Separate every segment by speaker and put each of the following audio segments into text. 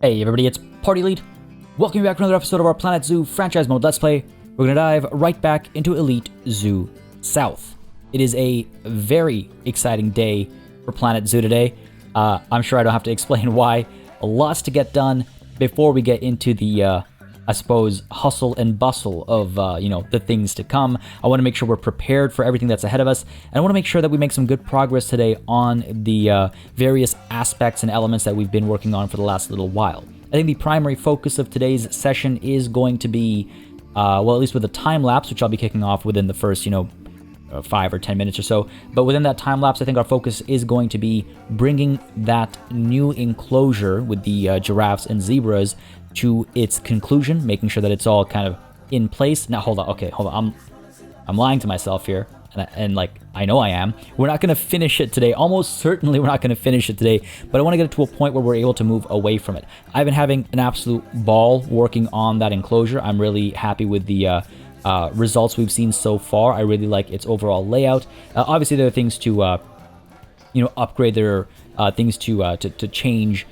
Speaker 1: Hey everybody, it's Party Elite. Welcome back to another episode of our Planet Zoo franchise mode Let's Play. We're gonna dive right back into Elite Zoo South. It is a very exciting day for Planet Zoo today. I'm sure I don't have to explain why. Lots to get done before we get into the, I suppose, hustle and bustle of, the things to come. I want to make sure we're prepared for everything that's ahead of us. And I want to make sure that we make some good progress today on the various aspects and elements that we've been working on for the last little while. I think the primary focus of today's session is going to be, well, at least with the time lapse, which I'll be kicking off within the first, 5 or 10 minutes or so. But within that time lapse, I think our focus is going to be bringing that new enclosure with the giraffes and zebras to its conclusion, making sure that it's all kind of in place. Now, hold on. Okay, hold on. I'm lying to myself here, and I know I am. We're not going to finish it today. Almost certainly we're not going to finish it today, but I want to get it to a point where we're able to move away from it. I've been having an absolute ball working on that enclosure. I'm really happy with the results we've seen so far. I really like its overall layout. Obviously, there are things to, upgrade. There are things to change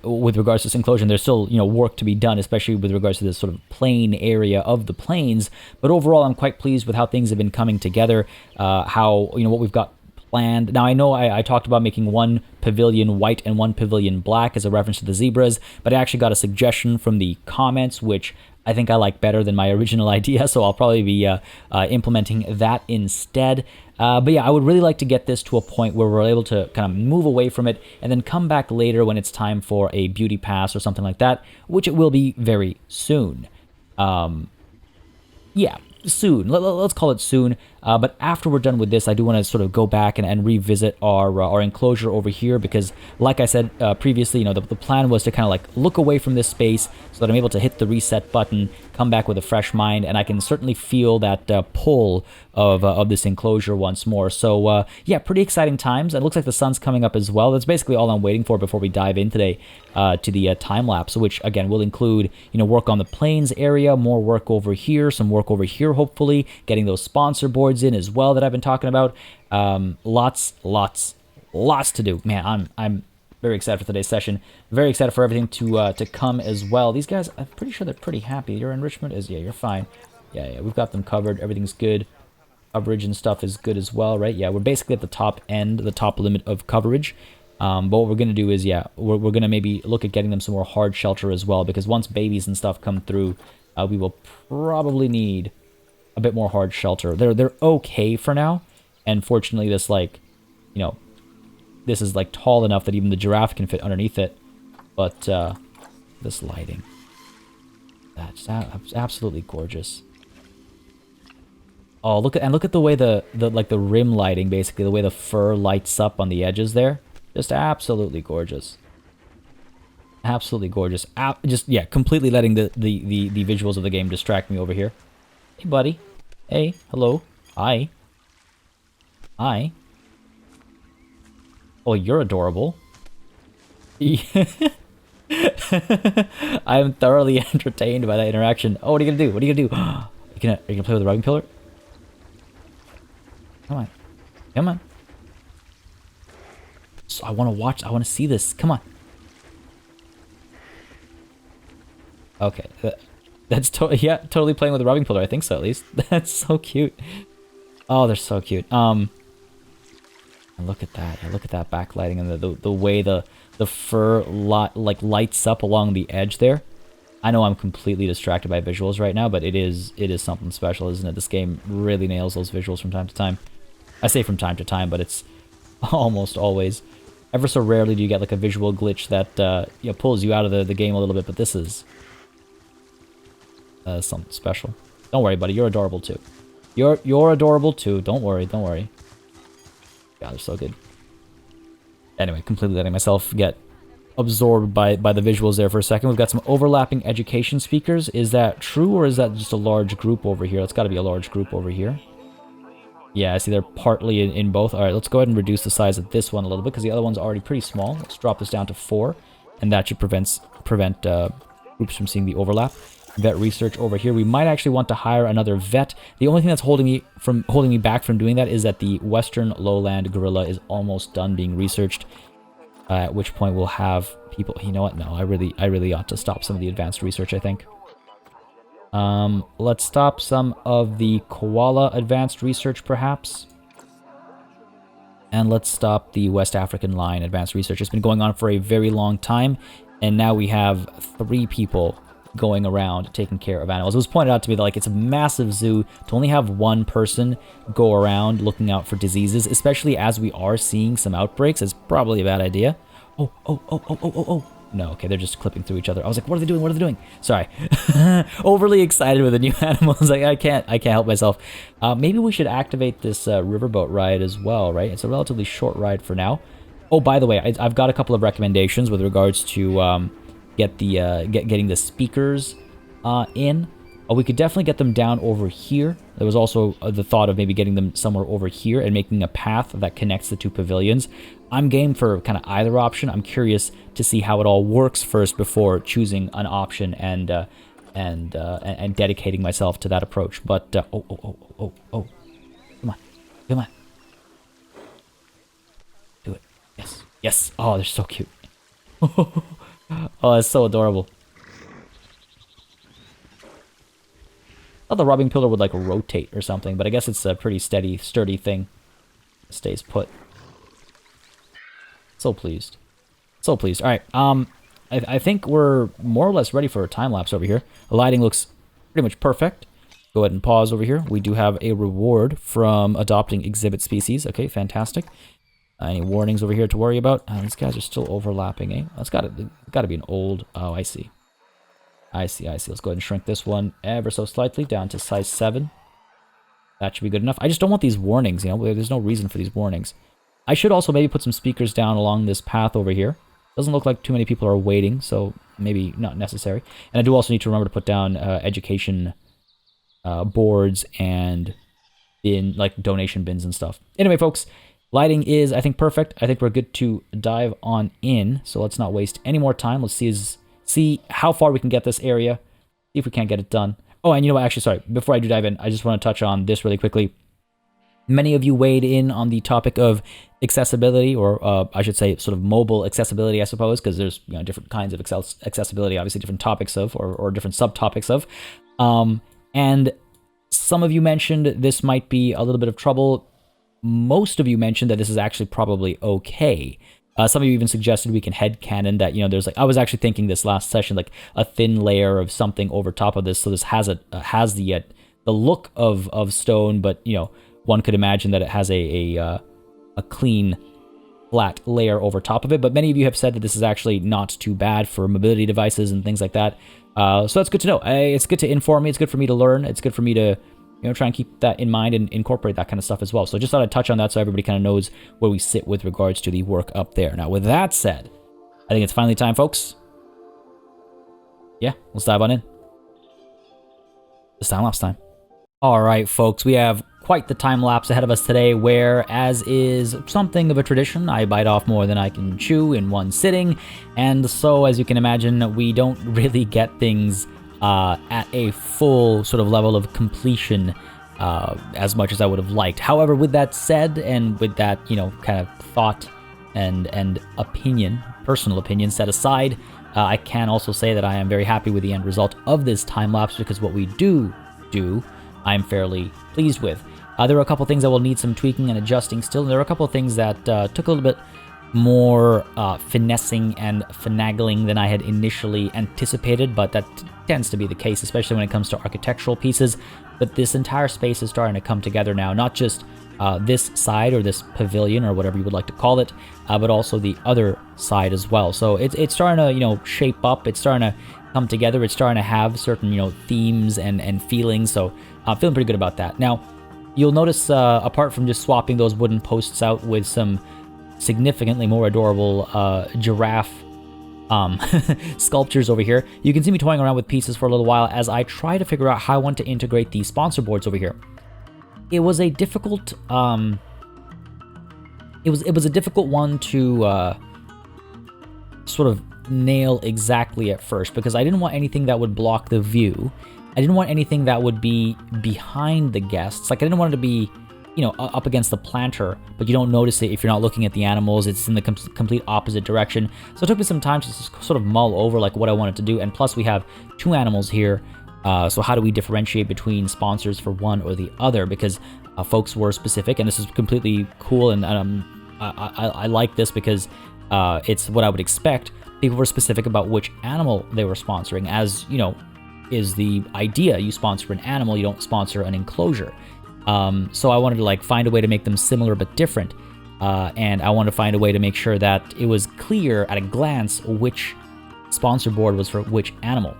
Speaker 1: with regards to this enclosure. And there's still, work to be done, especially with regards to this sort of plain area of the plains. But overall, I'm quite pleased with how things have been coming together. How, what we've got planned. Now, I know I talked about making one pavilion white and one pavilion black as a reference to the zebras, but I actually got a suggestion from the comments, which I think I like better than my original idea, so I'll probably be implementing that instead. But yeah, I would really like to get this to a point where we're able to kind of move away from it and then come back later when it's time for a beauty pass or something like that, which it will be very soon. Yeah, soon. Let's call it soon. But after we're done with this, I do want to sort of go back and revisit our enclosure over here because, like I said previously, the plan was to kind of look away from this space so that I'm able to hit the reset button, come back with a fresh mind, and I can certainly feel that pull of this enclosure once more. So yeah, pretty exciting times. It looks like the sun's coming up as well. That's basically all I'm waiting for before we dive in today to the time lapse, which again will include work on the plains area, more work over here, some work over here, hopefully getting those sponsor boards in as well that I've been talking about. Lots to do. Man, I'm very excited for today's session. Very excited for everything to come as well. These guys, I'm pretty sure they're pretty happy. Your enrichment is, yeah, you're fine. Yeah, we've got them covered. Everything's good. Coverage and stuff is good as well, right? Yeah, we're basically at the top end, the top limit of coverage. But what we're going to do is, yeah, we're going to maybe look at getting them some more hard shelter as well, because once babies and stuff come through, we will probably need a bit more hard shelter. They're okay for now, and fortunately this this is tall enough that even the giraffe can fit underneath it. But this lighting, that's absolutely gorgeous. Oh, look at the way the rim lighting, basically the way the fur lights up on the edges there. Just absolutely gorgeous. Absolutely gorgeous. Just, yeah, completely letting the visuals of the game distract me over here. Hey, buddy. Hey, hello. Hi. Hi. Oh, you're adorable. I'm thoroughly entertained by that interaction. Oh, what are you gonna do? What are you gonna do? Are you gonna play with the rubbing pillar? Come on. Come on. So I want to watch. I want to see this. Come on. Okay. That's totally playing with the rubbing pillar. I think so, at least. That's so cute. Oh, they're so cute. And look at that. Yeah, look at that backlighting and the way the fur lights up along the edge there. I know I'm completely distracted by visuals right now, but it is something special, isn't it? This game really nails those visuals from time to time. I say from time to time, but it's almost always. Ever so rarely do you get a visual glitch that pulls you out of the game a little bit, but this is something special. Don't worry, buddy. You're adorable too. You're adorable too. Don't worry. Don't worry. God, they're so good. Anyway, completely letting myself get absorbed by the visuals there for a second. We've got some overlapping education speakers. Is that true, or is that just a large group over here? It's got to be a large group over here. Yeah, I see they're partly in both. All right, let's go ahead and reduce the size of this one a little bit because the other one's already pretty small. Let's drop this down to 4, and that should prevent groups from seeing the overlap. Vet research over here. We might actually want to hire another vet. The only thing that's holding me back from doing that is that the western lowland gorilla is almost done being researched. At which point we'll have people... You know what? No, I really ought to stop some of the advanced research, I think. Let's stop some of the koala advanced research, perhaps. And let's stop the West African lion advanced research. It's been going on for a very long time, and now we have 3 people going around taking care of animals. It was pointed out to me that, like, it's a massive zoo. To only have 1 person go around looking out for diseases, especially as we are seeing some outbreaks, is probably a bad idea. Oh. No, okay, they're just clipping through each other. I was like, what are they doing? What are they doing? Sorry. Overly excited with the new animals. Like, I can't help myself. Maybe we should activate this riverboat ride as well, right? It's a relatively short ride for now. Oh, by the way, I've got a couple of recommendations with regards to getting the speakers in. We could definitely get them down over here. There was also the thought of maybe getting them somewhere over here and making a path that connects the 2 pavilions. I'm game for kind of either option. I'm curious to see how it all works first before choosing an option and dedicating myself to that approach. But oh, come on, do it. Yes. Oh, they're so cute. Oh, it's so adorable. I thought the rubbing pillar would, like, rotate or something, but I guess it's a pretty sturdy thing. It stays put. So pleased. All right. I think we're more or less ready for a time lapse over here. The lighting looks pretty much perfect. Go ahead and pause over here. We do have a reward from adopting exhibit species. Okay, fantastic. Any warnings over here to worry about? These guys are still overlapping, eh? That's got to be an old... Oh, I see. I see. Let's go ahead and shrink this one ever so slightly down to size 7. That should be good enough. I just don't want these warnings, you know? There's no reason for these warnings. I should also maybe put some speakers down along this path over here. Doesn't look like too many people are waiting, so maybe not necessary. And I do also need to remember to put down education boards and donation bins and stuff. Anyway, folks, lighting is, I think, perfect. I think we're good to dive on in, so let's not waste any more time. Let's see how far we can get this area, see if we can't get it done. Oh, and you know what, actually, sorry, before I do dive in, I just want to touch on this really quickly. Many of you weighed in on the topic of accessibility, or I should say sort of mobile accessibility, I suppose, because there's, you know, different kinds of accessibility, obviously different topics of, or different subtopics of. And some of you mentioned this might be a little bit of trouble. Most of you mentioned that this is actually probably okay. Some of you even suggested we can headcanon that, you know, there's like, I was actually thinking this last session, like a thin layer of something over top of this. So this has the look of stone, but, you know, one could imagine that it has a clean, flat layer over top of it. But many of you have said that this is actually not too bad for mobility devices and things like that. So that's good to know. It's good to inform me. It's good for me to learn. It's good for me to, you know, try and keep that in mind and incorporate that kind of stuff as well. So just thought I'd touch on that so everybody kind of knows where we sit with regards to the work up there. Now, with that said, I think it's finally time, folks. Yeah, let's dive on in. It's time-lapse time. All right, folks, we have quite the time-lapse ahead of us today where, as is something of a tradition, I bite off more than I can chew in one sitting. And so, as you can imagine, we don't really get things at a full sort of level of completion as much as I would have liked. However, with that said, and with that, you know, kind of thought and opinion, personal opinion set aside, I can also say that I am very happy with the end result of this time-lapse, because what we do, I'm fairly pleased with. There are a couple things that will need some tweaking and adjusting still. There are a couple of things that took a little bit more finessing and finagling than I had initially anticipated, but that tends to be the case, especially when it comes to architectural pieces. But this entire space is starting to come together now, not just this side or this pavilion or whatever you would like to call it, but also the other side as well. So it's starting to, you know, shape up. It's starting to come together. It's starting to have certain, you know, themes and feelings. So I'm feeling pretty good about that. Now, you'll notice, apart from just swapping those wooden posts out with some significantly more adorable giraffe sculptures over here, you can see me toying around with pieces for a little while as I try to figure out how I want to integrate the sponsor boards over here. It was a difficult it was a difficult one to sort of nail exactly at first, because I didn't want anything that would block the view. I didn't want anything that would be behind the guests. Like, I didn't want it to be you know, up against the planter, but you don't notice it if you're not looking at the animals. It's in the complete opposite direction. So it took me some time to just sort of mull over like what I wanted to do. And plus we have 2 animals here. So how do we differentiate between sponsors for one or the other? Because folks were specific, and this is completely cool. And I like this because it's what I would expect. People were specific about which animal they were sponsoring, as, you know, is the idea. You sponsor an animal, you don't sponsor an enclosure. So I wanted to like find a way to make them similar but different. And I wanted to find a way to make sure that it was clear at a glance which sponsor board was for which animal.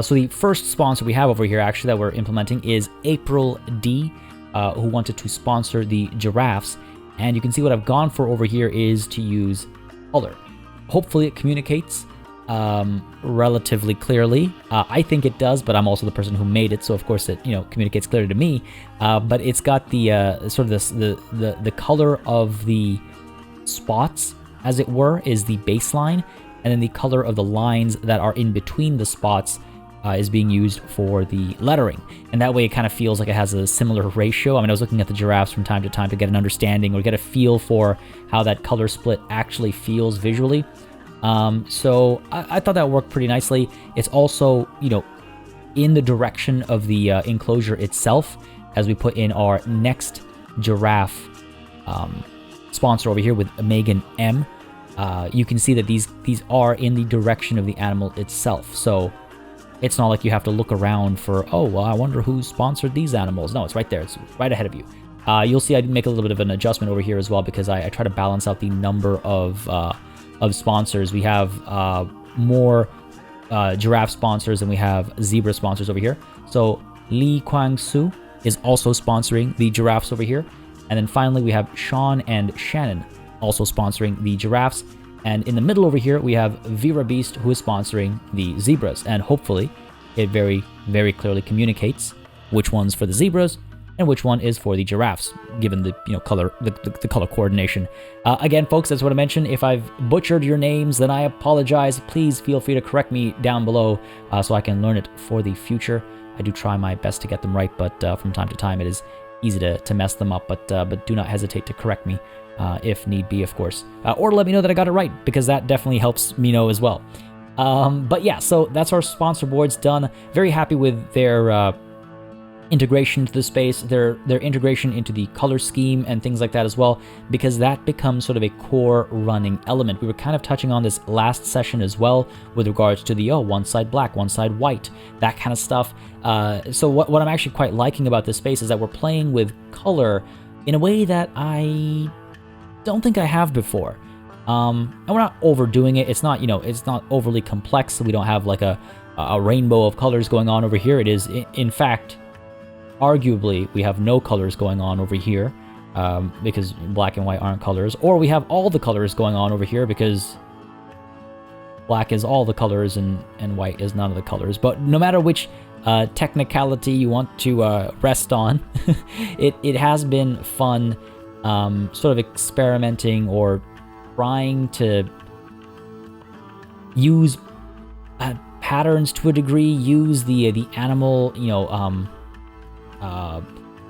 Speaker 1: So the first sponsor we have over here actually that we're implementing is April D, who wanted to sponsor the giraffes. And you can see what I've gone for over here is to use color. Hopefully it communicates relatively clearly. I think it does, but I'm also the person who made it, so of course it, you know, communicates clearly to me. But it's got the sort of this the color of the spots, as it were, is the baseline, and then the color of the lines that are in between the spots is being used for the lettering. And that way it kind of feels like it has a similar ratio. I mean, I was looking at the giraffes from time to time to get an understanding or get a feel for how that color split actually feels visually. So I thought that worked pretty nicely. It's also, you know, in the direction of the enclosure itself, as we put in our next giraffe sponsor over here with Megan M. You can see that these are in the direction of the animal itself. So it's not like you have to look around for, oh, well, I wonder who sponsored these animals. No, it's right there. It's right ahead of you. You'll see I make a little bit of an adjustment over here as well, because I try to balance out the number of sponsors. We have more giraffe sponsors than we have zebra sponsors over here. So Lee Kwang-soo is also sponsoring the giraffes over here. And then finally we have Sean and Shannon also sponsoring the giraffes. And in the middle over here, we have Vera Beast, who is sponsoring the zebras. And hopefully it very, very clearly communicates which one's for the zebras and which one is for the giraffes, given the, you know, color, the color coordination. Again, folks, that's what I mentioned. If I've butchered your names, then I apologize. Please feel free to correct me down below so I can learn it for the future. I do try my best to get them right, but from time to time it is easy to mess them up. But do not hesitate to correct me if need be, of course, or let me know that I got it right, because that definitely helps me know as well. But yeah, so that's our sponsor boards done. Very happy with their integration to the space, their integration into the color scheme and things like that as well, because that becomes sort of a core running element. We were kind of touching on this last session as well with regards to the, oh, one side black, one side white, that kind of stuff. So what I'm actually quite liking about this space is that we're playing with color in a way that I don't think I have before. And we're not overdoing it. It's not, you know, it's not overly complex. So we don't have like a rainbow of colors going on over here. It is, in fact, arguably, we have no colors going on over here because black and white aren't colors. Or we have all the colors going on over here because black is all the colors and white is none of the colors. But no matter which technicality you want to rest on, it has been fun sort of experimenting or trying to use patterns to a degree, use the animal, you know,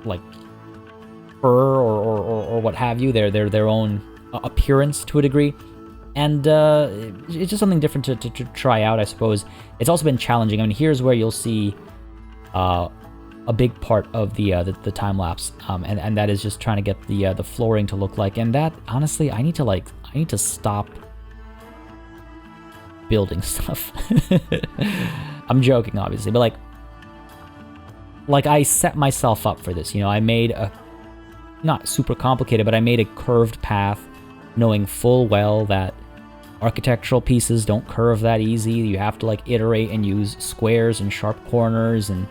Speaker 1: like fur or what have you, their own appearance to a degree, and it's just something different to try out, I suppose. It's also been challenging. I mean, here's where you'll see a big part of the time lapse, and that is just trying to get the flooring to look like. And that, honestly, I need to stop building stuff. I'm joking, obviously, but like I set myself up for this. You know, I made a, not super complicated, but I made a curved path, knowing full well that architectural pieces don't curve that easy. You have to like iterate and use squares and sharp corners, and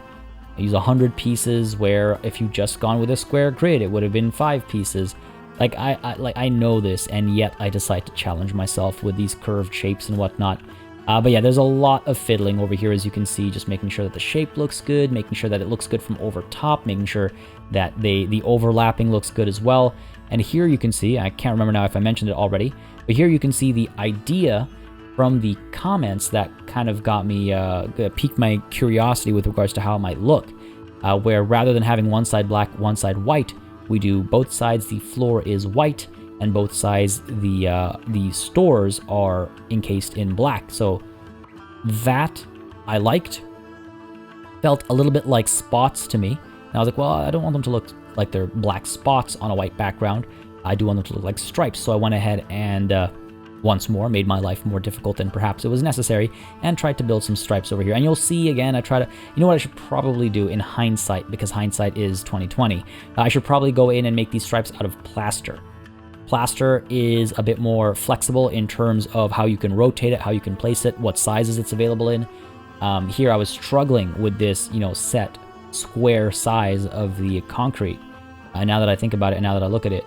Speaker 1: use 100 pieces, where if you just gone with a square grid, it would have been 5 pieces. Like I know this, and yet I decide to challenge myself with these curved shapes and whatnot. But yeah, there's a lot of fiddling over here, as you can see, just making sure that the shape looks good, making sure that it looks good from over top, making sure that the overlapping looks good as well. And here you can see, I can't remember now if I mentioned it already, but here you can see the idea from the comments that kind of got me, piqued my curiosity with regards to how it might look, where rather than having one side black, one side white, We do both sides, the floor is white, and both sides, the stores are encased in black. So that I liked. Felt a little bit like spots to me. And I was like, well, I don't want them to look like they're black spots on a white background. I do want them to look like stripes. So I went ahead and once more made my life more difficult than perhaps it was necessary and tried to build some stripes over here. And you'll see again, I try to, you know what I should probably do in hindsight, because hindsight is 2020. I should probably go in and make these stripes out of plaster. Plaster is a bit more flexible in terms of how you can rotate it, how you can place it, what sizes it's available in. Here I was struggling with this, set square size of the concrete. Now that I think about it, and now that I look at it,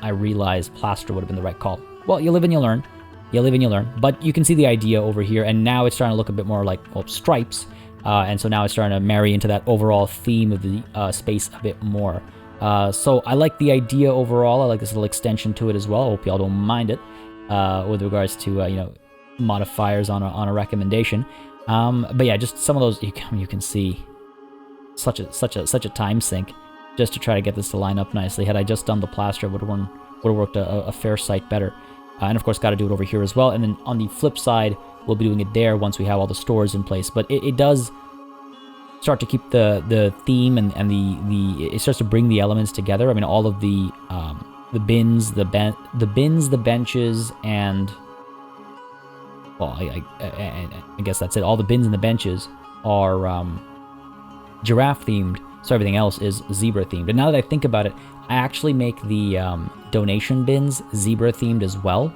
Speaker 1: I realize plaster would have been the right call. Well, you live and you learn. You live and you learn. But you can see the idea over here, and now it's starting to look a bit more like stripes. And so now it's starting to marry into that overall theme of the space a bit more. So I like the idea overall. I like this little extension to it as well. I hope y'all don't mind it with regards to, modifiers on a recommendation. But yeah, just some of those, you can see such a time sink just to try to get this to line up nicely. Had I just done the plaster, it would have worked a fair sight better. And of course, got to do it over here as well. And then on the flip side, we'll be doing it there once we have all the stores in place. But it does start to keep the theme and it starts to bring the elements together. I mean, all of the bins, the benches, and well, I guess that's it. All the bins and the benches are giraffe themed, so everything else is zebra themed. And now that I think about it, I actually make the donation bins zebra themed as well.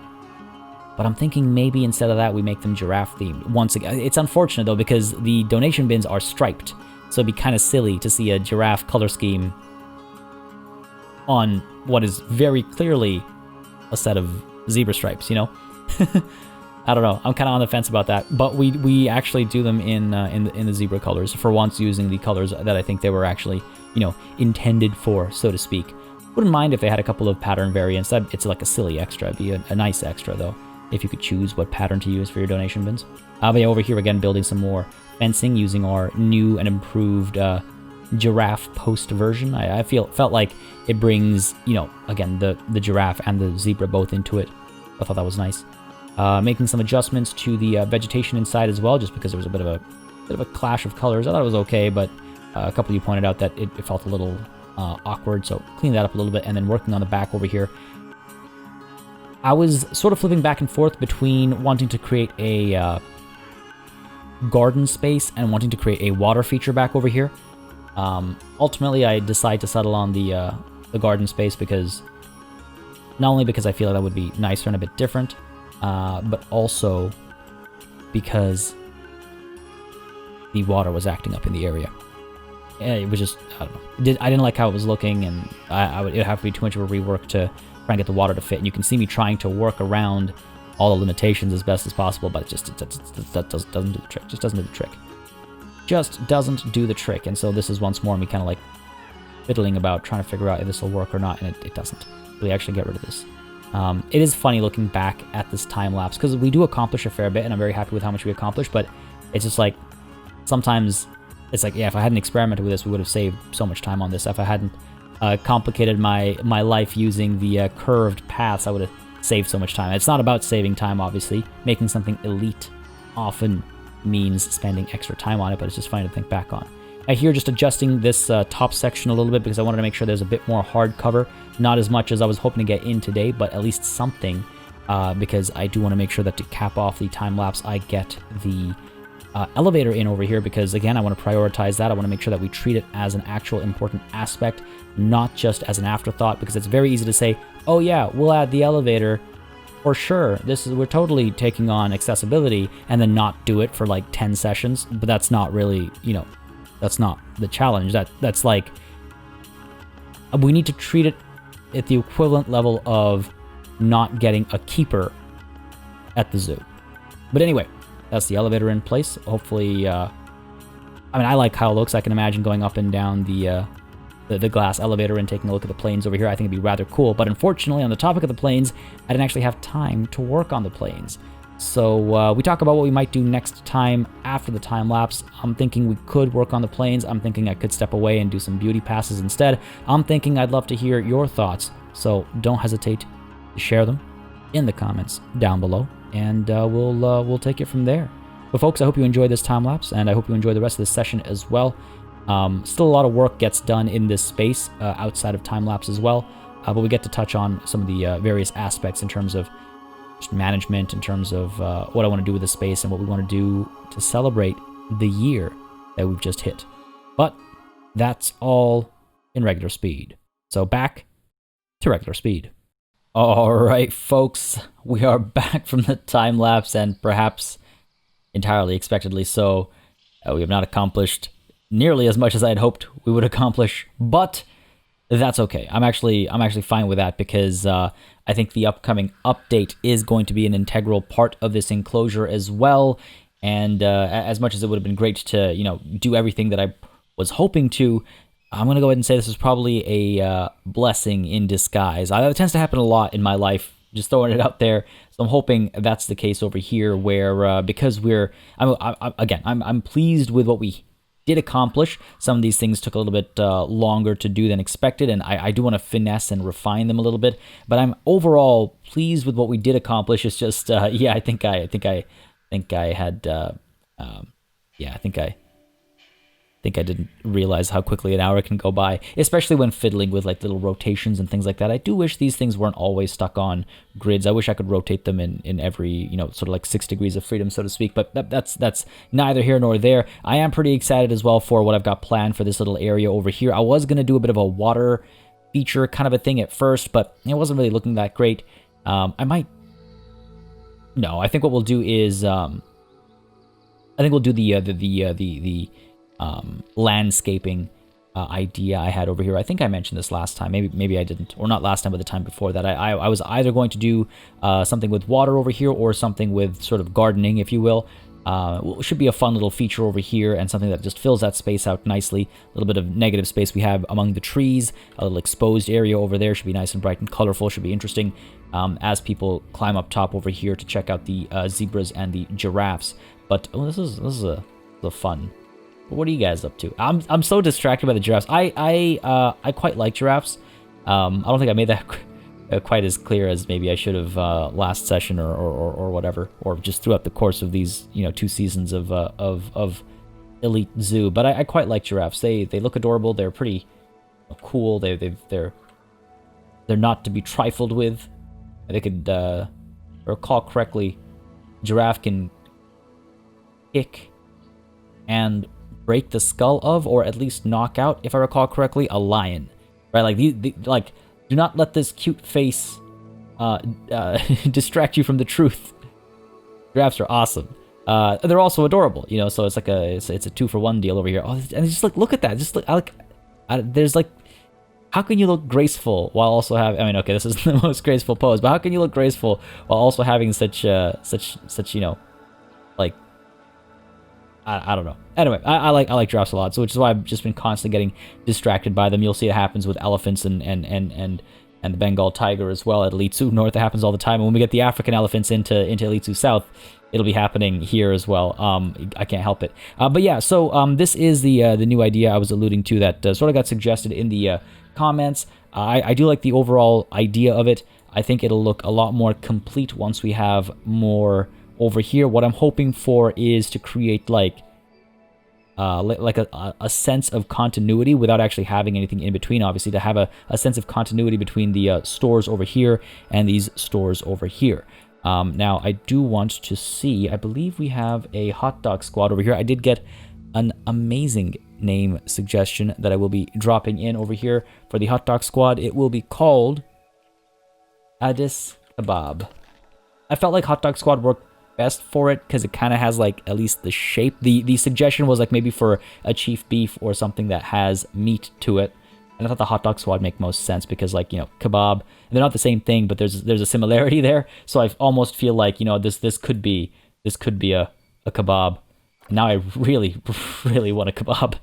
Speaker 1: But I'm thinking maybe instead of that, we make them giraffe themed. Once again, it's unfortunate though, because the donation bins are striped. So it'd be kind of silly to see a giraffe color scheme on what is very clearly a set of zebra stripes, I don't know. I'm kind of on the fence about that, but we actually do them in the zebra colors, for once using the colors that I think they were actually, intended for, so to speak. Wouldn't mind if they had a couple of pattern variants. It's like a silly extra. It'd be a nice extra though, if you could choose what pattern to use for your donation bins. But yeah, over here again, building some more fencing using our new and improved giraffe post version. I felt like it brings, again, the giraffe and the zebra both into it. I thought that was nice. Making some adjustments to the vegetation inside as well, just because there was a bit of a clash of colors. I thought it was okay, but a couple of you pointed out that it felt a little awkward, so clean that up a little bit, and then working on the back over here. I was sort of flipping back and forth between wanting to create a garden space and wanting to create a water feature back over here. Ultimately, I decided to settle on the garden space because not only because I feel like that would be nicer and a bit different, but also because the water was acting up in the area. It was just, I don't know. I didn't like how it was looking, and it would have to be too much of a rework to try and get the water to fit. And you can see me trying to work around all the limitations as best as possible, but that doesn't do the trick. Just doesn't do the trick. Just doesn't do the trick. And so this is once more me kind of like fiddling about trying to figure out if this will work or not, and it doesn't. Really actually get rid of this. It is funny looking back at this time lapse, because we do accomplish a fair bit, and I'm very happy with how much we accomplished, but it's just like, sometimes it's like, yeah, if I hadn't experimented with this, we would have saved so much time on this. If I hadn't complicated my life using the curved paths, I would have saved so much time. It's not about saving time, obviously. Making something elite often means spending extra time on it, but it's just funny to think back on. Here, just adjusting this top section a little bit because I wanted to make sure there's a bit more hard cover. Not as much as I was hoping to get in today, but at least something, because I do want to make sure that to cap off the time lapse, I get the elevator in over here, because again, I want to prioritize that. I want to make sure that we treat it as an actual important aspect, not just as an afterthought, because it's very easy to say, oh yeah, we'll add the elevator for sure. We're totally taking on accessibility, and then not do it for like 10 sessions. But that's not really, that's not the challenge. That's like, we need to treat it at the equivalent level of not getting a keeper at the zoo. But anyway, that's the elevator in place. Hopefully, I mean, I like how it looks. I can imagine going up and down the glass elevator and taking a look at the planes over here. I think it'd be rather cool. But unfortunately, on the topic of the planes, I didn't actually have time to work on the planes. So we talk about what we might do next time after the time lapse. I'm thinking we could work on the plains. I'm thinking I could step away and do some beauty passes instead. I'm thinking I'd love to hear your thoughts, so don't hesitate to share them in the comments down below, and we'll take it from there. But folks, I hope you enjoyed this time lapse, and I hope you enjoy the rest of this session as well. Still a lot of work gets done in this space outside of time lapse as well, but we get to touch on some of the various aspects in terms of just management, in terms of what I want to do with the space and what we want to do to celebrate the year that we've just hit. But that's all in regular speed. So back to regular speed. All right, folks, we are back from the time lapse, and perhaps entirely expectedly so, we have not accomplished nearly as much as I had hoped we would accomplish, but that's okay. I'm actually fine with that, because I think the upcoming update is going to be an integral part of this enclosure as well. And as much as it would have been great to, do everything that I was hoping to, I'm going to go ahead and say this is probably a blessing in disguise. That tends to happen a lot in my life, just throwing it out there. So I'm hoping that's the case over here, where because I'm pleased with what we did accomplish. Some of these things took a little bit longer to do than expected, and I do want to finesse and refine them a little bit. But I'm overall pleased with what we did accomplish. It's just, I think I didn't realize how quickly an hour can go by, especially when fiddling with like little rotations and things like that. I do wish these things weren't always stuck on grids. I wish I could rotate them in every, sort of like 6 degrees of freedom, so to speak, but that's neither here nor there. I am pretty excited as well for what I've got planned for this little area over here. I was going to do a bit of a water feature kind of a thing at first, but it wasn't really looking that great. I think what we'll do is, I think we'll do the landscaping idea I had over here. I think I mentioned this last time. Maybe I didn't, or not last time, but the time before that. I was either going to do something with water over here, or something with sort of gardening, if you will. It should be a fun little feature over here, and something that just fills that space out nicely. A little bit of negative space we have among the trees. A little exposed area over there should be nice and bright and colorful. Should be interesting as people climb up top over here to check out the zebras and the giraffes. But this is a fun. What are you guys up to? I'm so distracted by the giraffes. I quite like giraffes. I don't think I made that quite as clear as maybe I should have last session or whatever, or just throughout the course of these 2 seasons of Elite Zoo. But I quite like giraffes. They look adorable. They're pretty cool. They're not to be trifled with. They could, if I recall correctly, giraffe can kick and break the skull of, or at least knock out, if I recall correctly, a lion. Right? Like, do not let this cute face distract you from the truth. Giraffes are awesome. They're also adorable, so it's like it's a 2-for-1 deal over here. Oh, and just look at that. Just look, there's like, how can you look graceful while also having, okay, this is the most graceful pose, but how can you look graceful while also having such like, I don't know. Anyway, I like giraffes a lot, so which is why I've just been constantly getting distracted by them. You'll see it happens with elephants and the Bengal tiger as well at Elite Zoo North. It happens all the time. And when we get the African elephants into Elite Zoo South, it'll be happening here as well. I can't help it. But yeah, so this is the new idea I was alluding to that sort of got suggested in the comments. I do like the overall idea of it. I think it'll look a lot more complete once we have more over here. What I'm hoping for is to create like a sense of continuity without actually having anything in between, obviously, to have a sense of continuity between the stores over here and these stores over here. Now, I do want to see, I believe we have a hot dog squad over here. I did get an amazing name suggestion that I will be dropping in over here for the hot dog squad. It will be called Addis Kebab. I felt like hot dog squad worked best for it because it kind of has like at least the shape. The suggestion was like maybe for a chief beef or something that has meat to it, and I thought the hot dog squad make most sense because, like, kebab, and they're not the same thing, but there's a similarity there. So I almost feel like this could be a kebab. Now I really want a kebab.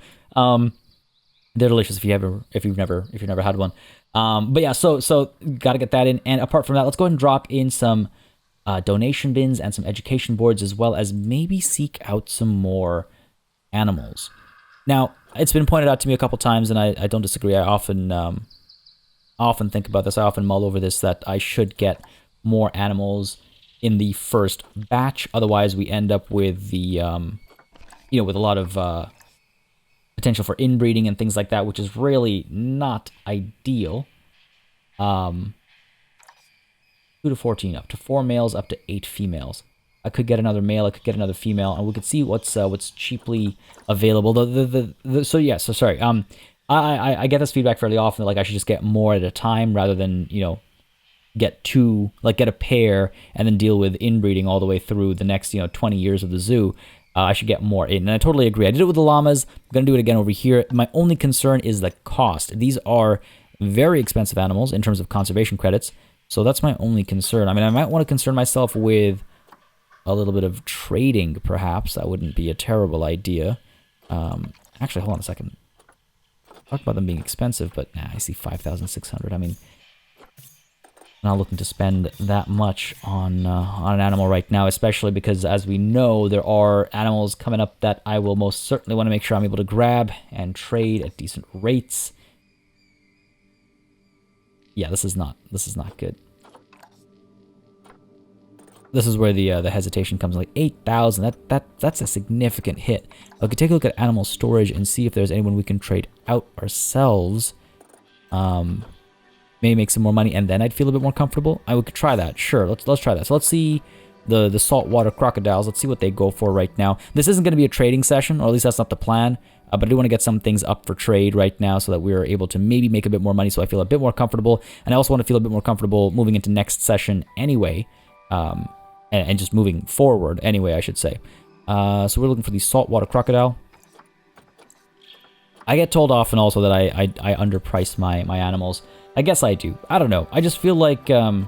Speaker 1: They're delicious if you've never had one. But yeah, so gotta get that in. And apart from that, let's go ahead and drop in some donation bins and some education boards, as well as maybe seek out some more animals. Now, it's been pointed out to me a couple times, and I don't disagree. I often think about this. I often mull over this, that I should get more animals in the first batch. Otherwise, we end up with the, with a lot of potential for inbreeding and things like that, which is really not ideal. 2 to 14, up to 4 males, up to 8 females. I could get another male, I could get another female, and we could see what's cheaply available. I get this feedback fairly often that, like, I should just get more at a time rather than, get a pair and then deal with inbreeding all the way through the next, 20 years of the zoo. I should get more in, and I totally agree. I did it with the llamas. I'm going to do it again over here. My only concern is the cost. These are very expensive animals in terms of conservation credits, so that's my only concern. I mean, I might want to concern myself with a little bit of trading, perhaps. That wouldn't be a terrible idea. Actually, hold on a second. Talk about them being expensive, but nah, I see 5,600. I mean, I'm not looking to spend that much on an animal right now, especially because, as we know, there are animals coming up that I will most certainly want to make sure I'm able to grab and trade at decent rates. Yeah, this is not good. This is where the hesitation comes. Like 8,000, that's a significant hit. I could take a look at animal storage and see if there's anyone we can trade out ourselves. Maybe make some more money, and then I'd feel a bit more comfortable. I could try that. Sure, let's try that. So let's see the saltwater crocodiles. Let's see what they go for right now. This isn't going to be a trading session, or at least that's not the plan. But I do want to get some things up for trade right now so that we're able to maybe make a bit more money, so I feel a bit more comfortable. And I also want to feel a bit more comfortable moving into next session anyway. And just moving forward anyway, I should say. So we're looking for the saltwater crocodile. I get told often also that I underprice my animals. I guess I do. I don't know. I just feel like, got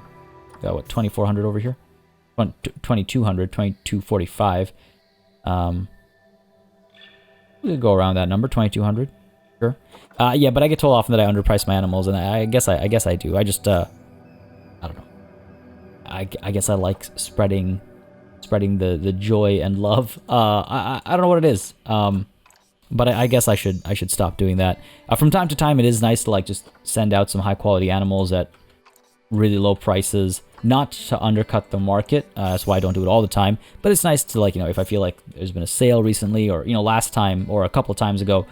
Speaker 1: what, 2,400 over here? 2,200, 2,245. We could go around that number, 2,200. Sure. Yeah, but I get told often that I underprice my animals, and I guess I do. I just, I don't know. I guess I like spreading the joy and love. I don't know what it is. But I guess I should stop doing that. From time to time, it is nice to, like, just send out some high quality animals at really low prices, not to undercut the market. That's why I don't do it all the time. But it's nice to, like, if I feel like there's been a sale recently, or last time or a couple of times ago,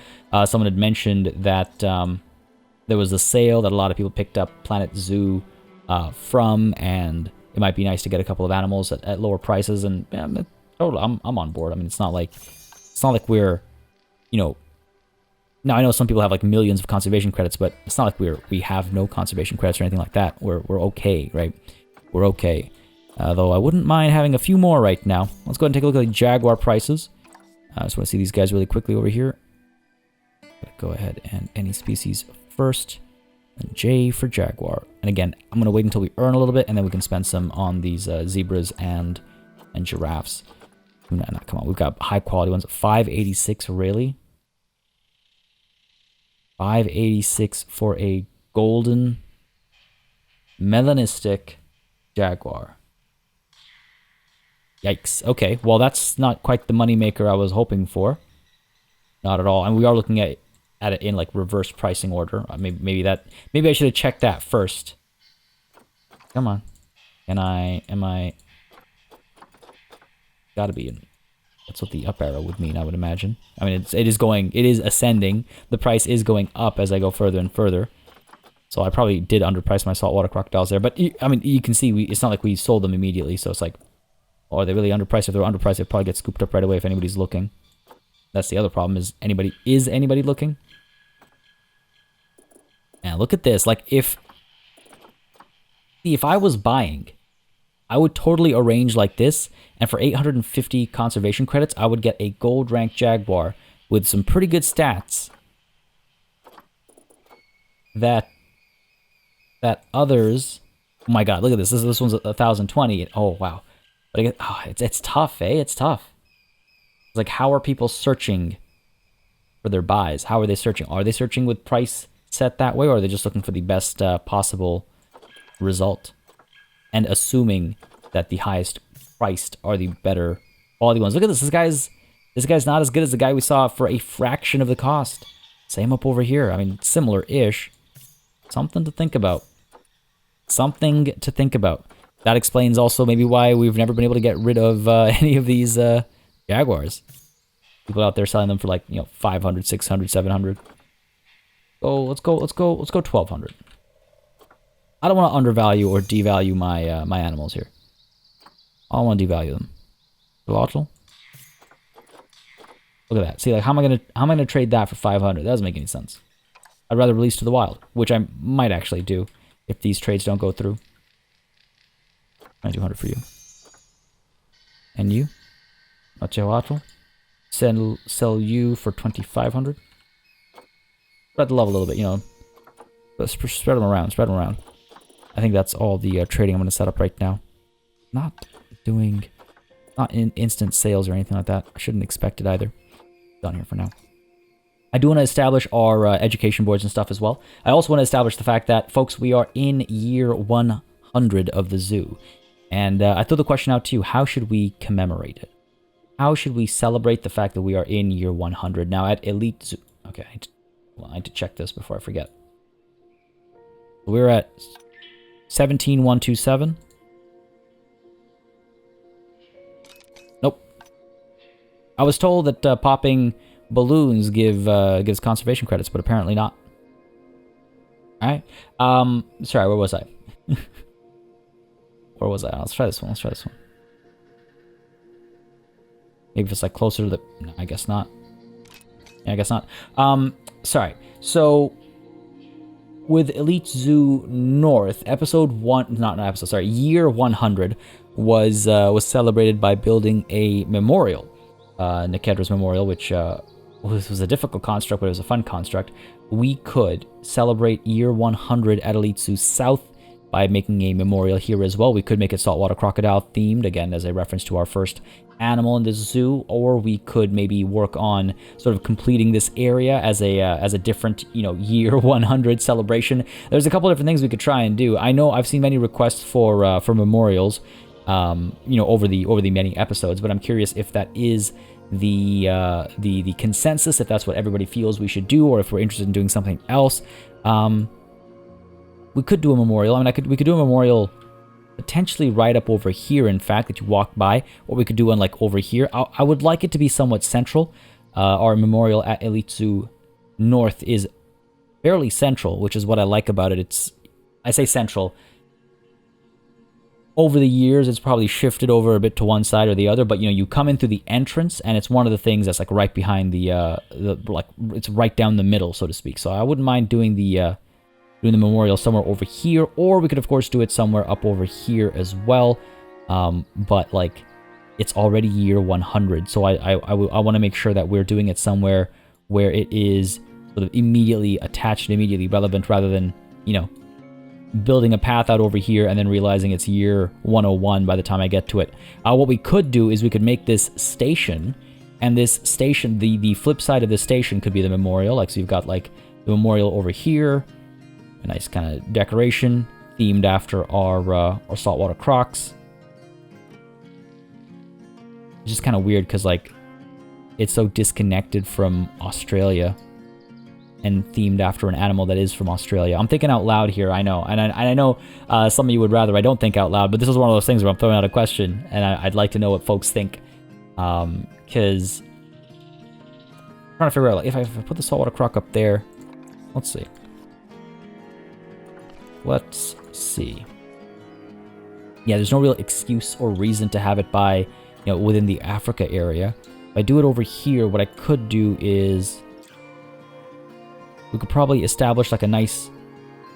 Speaker 1: someone had mentioned that there was a sale that a lot of people picked up Planet Zoo from, and it might be nice to get a couple of animals at lower prices. And yeah, I'm on board. I mean, it's not like we're, now I know some people have like millions of conservation credits, but it's not like we have no conservation credits or anything like that. We're okay, right? We're okay. Though I wouldn't mind having a few more right now. Let's go ahead and take a look at the jaguar prices. I just want to see these guys really quickly over here. Go ahead and any species first. And J for jaguar. And again, I'm going to wait until we earn a little bit, and then we can spend some on these zebras and giraffes. No, come on. We've got high quality ones. 586, really? 586 for a golden melanistic jaguar. Yikes. Okay, well, that's not quite the moneymaker I was hoping for. Not at all. And we are looking at it in, like, reverse pricing order. Maybe I should have checked that first. Come on. Am I... Gotta be in... That's what the up arrow would mean, I would imagine. I mean, it is ascending. The price is going up as I go further and further. So I probably did underprice my saltwater crocodiles there. But, I mean, you can see it's not like we sold them immediately. So it's like, oh, are they really underpriced? If they're underpriced, they'd probably get scooped up right away if anybody's looking. That's the other problem, is anybody looking? And look at this. Like, if I was buying, I would totally arrange like this, and for 850 conservation credits, I would get a gold rank jaguar with some pretty good stats that others... Oh my god, look at this. This one's 1,020. Oh, wow. But I guess, it's tough, eh? It's tough. It's like, how are people searching for their buys? How are they searching? Are they searching with price set that way, or are they just looking for the best possible result and assuming that the highest priced are the better quality ones. Look at this. This guy's not as good as the guy we saw for a fraction of the cost. Same up over here. I mean, similar-ish. Something to think about. Something to think about. That explains also maybe why we've never been able to get rid of any of these Jaguars. People out there selling them for like, 500, 600, 700. Oh, let's go 1,200. I don't want to undervalue or devalue my my animals here. I don't want to devalue them. Look at that. See, like, how am I gonna trade that for 500? That doesn't make any sense. I'd rather release to the wild, which I might actually do if these trades don't go through. 200 for you. And you? Machihuatl. Sell you for 2,500. Spread the love a little bit, But spread them around. Spread them around. I think that's all the trading I'm going to set up right now. Not in instant sales or anything like that. I shouldn't expect it either. Done here for now. I do want to establish our education boards and stuff as well. I also want to establish the fact that, folks, we are in year 100 of the zoo. And I threw the question out to you, how should we commemorate it? How should we celebrate the fact that we are in year 100? Now, at Elite Zoo... Okay, I need to check this before I forget. We're at 17,127. Nope. I was told that popping balloons gives conservation credits, but apparently not. Alright. Sorry, where was I? Where was I? Let's try this one. Maybe if it's like closer to the... No, I guess not. Yeah, I guess not. Sorry. So, with Elite Zoo North, year 100 was celebrated by building a memorial, NECKS Memorial, which was a difficult construct, but it was a fun construct. We could celebrate year 100 at Elite Zoo South by making a memorial here as well. We could make it saltwater crocodile themed, again, as a reference to our first animal in this zoo, or we could maybe work on sort of completing this area as a different, year 100 celebration. There's a couple different things we could try and do. I know I've seen many requests for memorials, over the many episodes, but I'm curious if that is the consensus, if that's what everybody feels we should do, or if we're interested in doing something else. We could do a memorial. I mean, we could do a memorial potentially right up over here, in fact, that you walk by, or we could do one like over here. I would like it to be somewhat central. Our memorial at Elite Zoo North is fairly central, which is what I like about it. I say central. Over the years, it's probably shifted over a bit to one side or the other, but you come in through the entrance, and it's one of the things that's like right behind it's right down the middle, so to speak. So I wouldn't mind doing the memorial somewhere over here, or we could of course do it somewhere up over here as well. But like, it's already year 100, so I want to make sure that we're doing it somewhere where it is sort of immediately attached and immediately relevant, rather than building a path out over here and then realizing it's year 101 by the time I get to it. What we could do is we could make this station, and this station, the flip side of the station could be the memorial. Like, so you've got like the memorial over here, a nice kind of decoration themed after our saltwater crocs. It's just kind of weird because like it's so disconnected from Australia and themed after an animal that is from Australia. I'm thinking out loud here, I know. And I know some of you would rather I don't think out loud, but this is one of those things where I'm throwing out a question, and I'd like to know what folks think. Because I'm trying to figure out, like, if I put the saltwater croc up there, let's see. Let's see. Yeah, there's no real excuse or reason to have it by, within the Africa area. If I do it over here, what I could do is we could probably establish like a nice...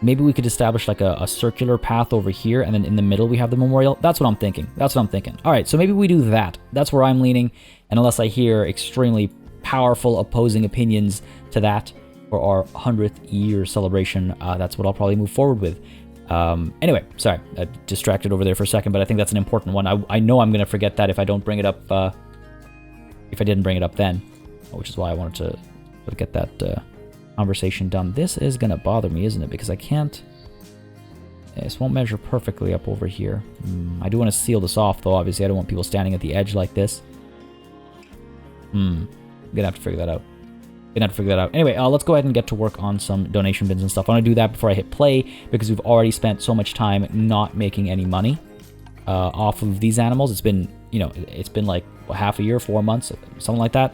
Speaker 1: Maybe we could establish like a circular path over here, and then in the middle we have the memorial. That's what I'm thinking. All right, so maybe we do that. That's where I'm leaning, and unless I hear extremely powerful opposing opinions to that for our 100th year celebration, that's what I'll probably move forward with. Anyway, sorry, I distracted over there for a second, but I think that's an important one. I know I'm going to forget that if I don't bring it up, if I didn't bring it up then, which is why I wanted to get that conversation done. This is going to bother me, isn't it? Because I can't... This won't measure perfectly up over here. I do want to seal this off, though. Obviously, I don't want people standing at the edge like this. I'm gonna have to figure that out. Anyway, let's go ahead and get to work on some donation bins and stuff. I want to do that before I hit play, because we've already spent so much time not making any money off of these animals. It's been, you know, it's been like half a year, 4 months, something like that,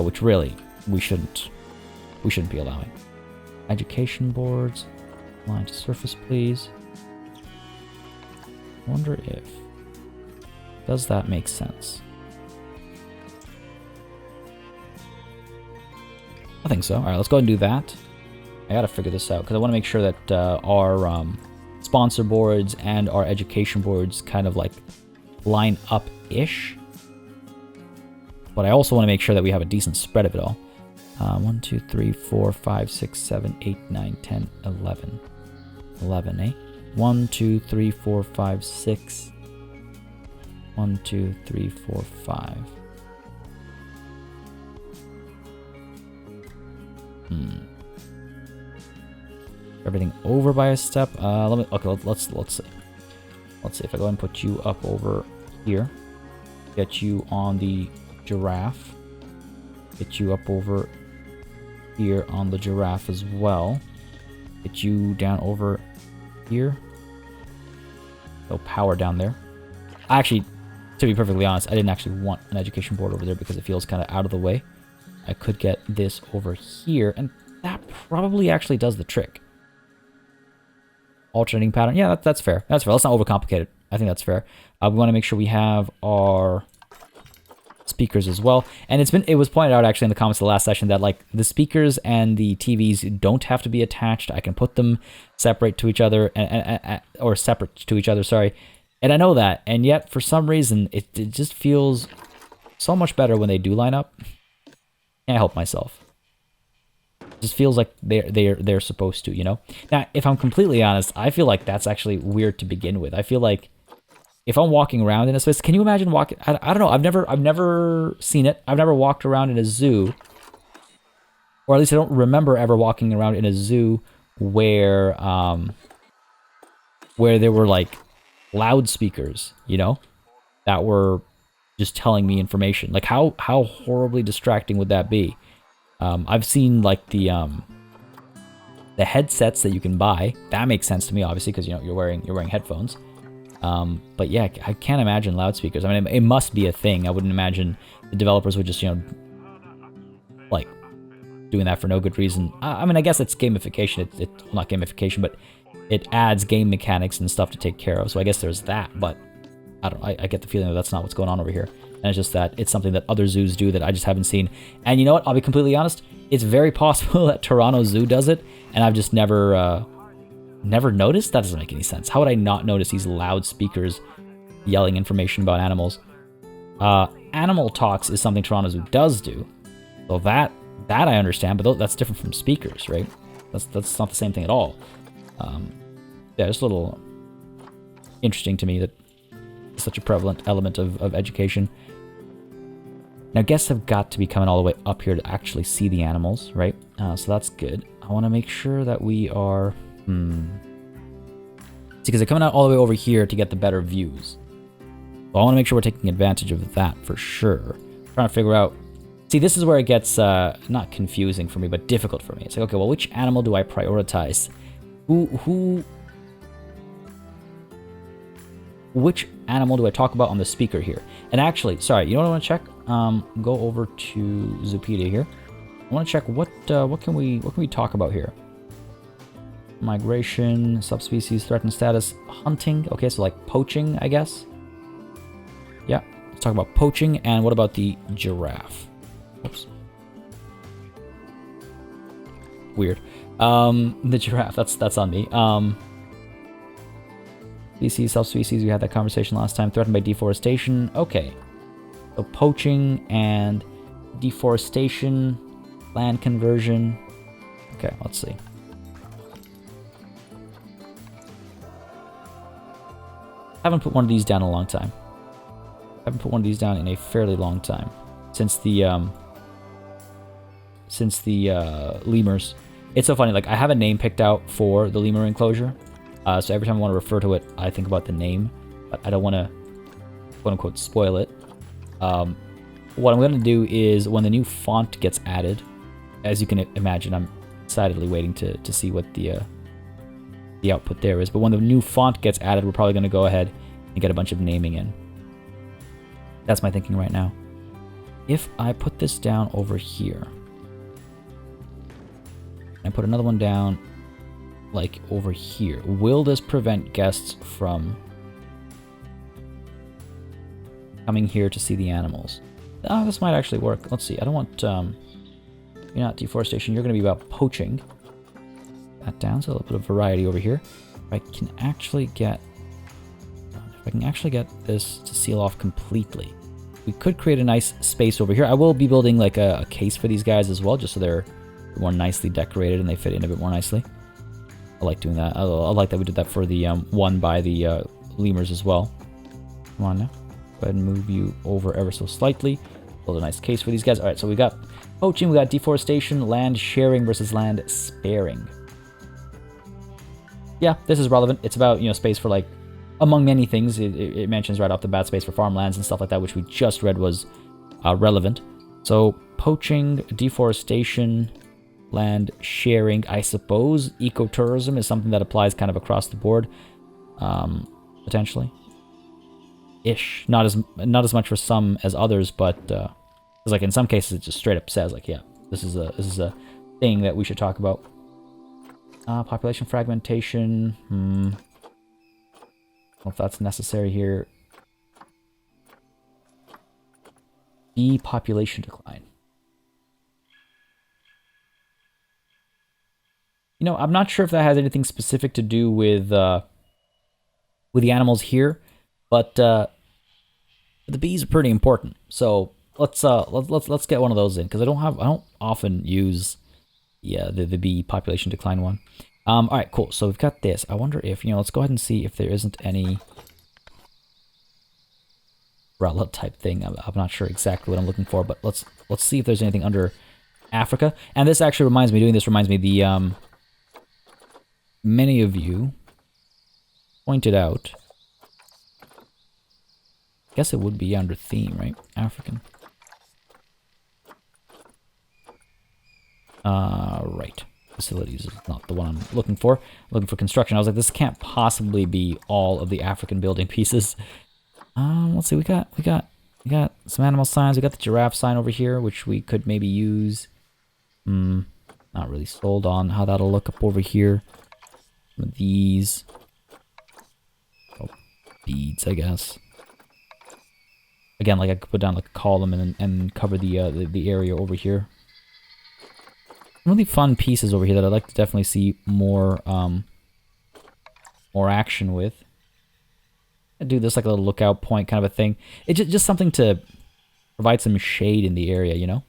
Speaker 1: which really we shouldn't be allowing. Education boards, line to surface, please. Wonder if does that make sense? I think so. All right, let's go ahead and do that. I gotta figure this out because I want to make sure that our sponsor boards and our education boards kind of like line up-ish. But I also want to make sure that we have a decent spread of it all. 1, 2, 3, 4, 5, 6, 7, 8, 9, 10, 11. 11, eh? 1, 2, 3, 4, 5, 6. 1, 2, 3, 4, 5. Everything over by a step. Okay, let's see. Let's see if I go ahead and put you up over here. Get you on the giraffe. Get you up over here on the giraffe as well. Get you down over here. No power down there. Actually, to be perfectly honest, I didn't actually want an education board over there because it feels kind of out of the way. I could get this over here, and that probably actually does the trick. Alternating pattern. Yeah, that's fair. That's fair. Let's not overcomplicate it. I think that's fair. We want to make sure we have our speakers as well. And it was pointed out actually in the comments of the last session that like the speakers and the TVs don't have to be attached. I can put them separate to each other or separate to each other, sorry. And I know that, and yet for some reason it just feels so much better when they do line up. Can't help myself. It just feels like they're supposed to, you know? Now, if I'm completely honest, I feel like that's actually weird to begin with. I feel like if I'm walking around in a space, can you imagine walking? I don't know. I've never seen it. I've never walked around in a zoo, or at least I don't remember ever walking around in a zoo where there were like loudspeakers, you know, that were just telling me information. Like how horribly distracting would that be? I've seen like the headsets that you can buy. That makes sense to me, obviously, because you know you're wearing headphones. But yeah, I can't imagine loudspeakers. I mean, it must be a thing. I wouldn't imagine the developers would just, you know, like doing that for no good reason. I mean, I guess it's gamification. It's not gamification, but it adds game mechanics and stuff to take care of. So I guess there's that. But I get the feeling that that's not what's going on over here. And it's just that it's something that other zoos do that I just haven't seen. And you know what? I'll be completely honest. It's very possible that Toronto Zoo does it, and I've just never noticed. That doesn't make any sense. How would I not notice these loudspeakers yelling information about animals? Animal talks is something Toronto Zoo does do. So that I understand, but that's different from speakers, right? That's not the same thing at all. Yeah, just a little interesting to me that it's such a prevalent element of education. Now, guests have got to be coming all the way up here to actually see the animals, right? So that's good. I want to make sure that we are... See, because they're coming out all the way over here to get the better views. So I want to make sure we're taking advantage of that for sure. Trying to figure out... See, this is where it gets not confusing for me, but difficult for me. It's like, okay, well, which animal do I prioritize? Which animal do I talk about on the speaker here? And actually, sorry, you know what I want to check? Go over to Zoopedia here. I want to check what can we talk about here? Migration, subspecies, threatened status, hunting. Okay, so like poaching, I guess. Yeah, let's talk about poaching. And what about the giraffe? Oops. Weird. The giraffe. That's on me. Species, subspecies. We had that conversation last time. Threatened by deforestation. Okay. So poaching and deforestation, land conversion. Okay, let's see. Haven't put one of these down in a long time. Haven't put one of these down in a fairly long time. Since the lemurs. It's so funny, like I have a name picked out for the lemur enclosure. So every time I want to refer to it, I think about the name, but I don't want to, quote-unquote, spoil it. What I'm going to do is, when the new font gets added, as you can imagine, I'm excitedly waiting to see what the output there is, but when the new font gets added, we're probably going to go ahead and get a bunch of naming in. That's my thinking right now. If I put this down over here, and put another one down, like, over here, will this prevent guests from coming here to see the animals? Oh, this might actually work. Let's see. I don't want, you're not deforestation. You're going to be about poaching. That down, so a little bit of variety over here. If I can actually get this to seal off completely, we could create a nice space over here. I will be building like a case for these guys as well, just so they're more nicely decorated and they fit in a bit more nicely. I like doing that. I like that we did that for the one by the lemurs as well. Come on now. Go ahead and move you over ever so slightly. Build a nice case for these guys. All right, so we got poaching, we got deforestation, land sharing versus land sparing. Yeah, this is relevant. It's about, space for, like, among many things. It mentions right off the bat space for farmlands and stuff like that, which we just read was relevant. So poaching, deforestation, land sharing. I suppose ecotourism is something that applies kind of across the board, potentially. Ish, not as much for some as others, but because like in some cases it just straight up says like, yeah, this is a thing that we should talk about. Population fragmentation. I don't know if that's necessary here. Bee population decline. I'm not sure if that has anything specific to do with the animals here, but the bees are pretty important. So let's get one of those in, because I don't often use the bee population decline one. All right, cool. So we've got this. I wonder if let's go ahead and see if there isn't any umbrella type thing. I'm not sure exactly what I'm looking for, but let's see if there's anything under Africa. And this actually reminds me. Doing this reminds me. The many of you pointed out. I guess it would be under theme, right? African. Right. Facilities is not the one I'm looking for. I'm looking for construction. I was like, this can't possibly be all of the African building pieces. Let's see. We got some animal signs. We got the giraffe sign over here, which we could maybe use. Not really sold on how that'll look up over here. Some of these. Oh, beads, I guess. Again, like I could put down like a column and cover the area over here. Really fun pieces over here that I'd like to definitely see more action with. I do this like a little lookout point kind of a thing. It's just something to provide some shade in the area,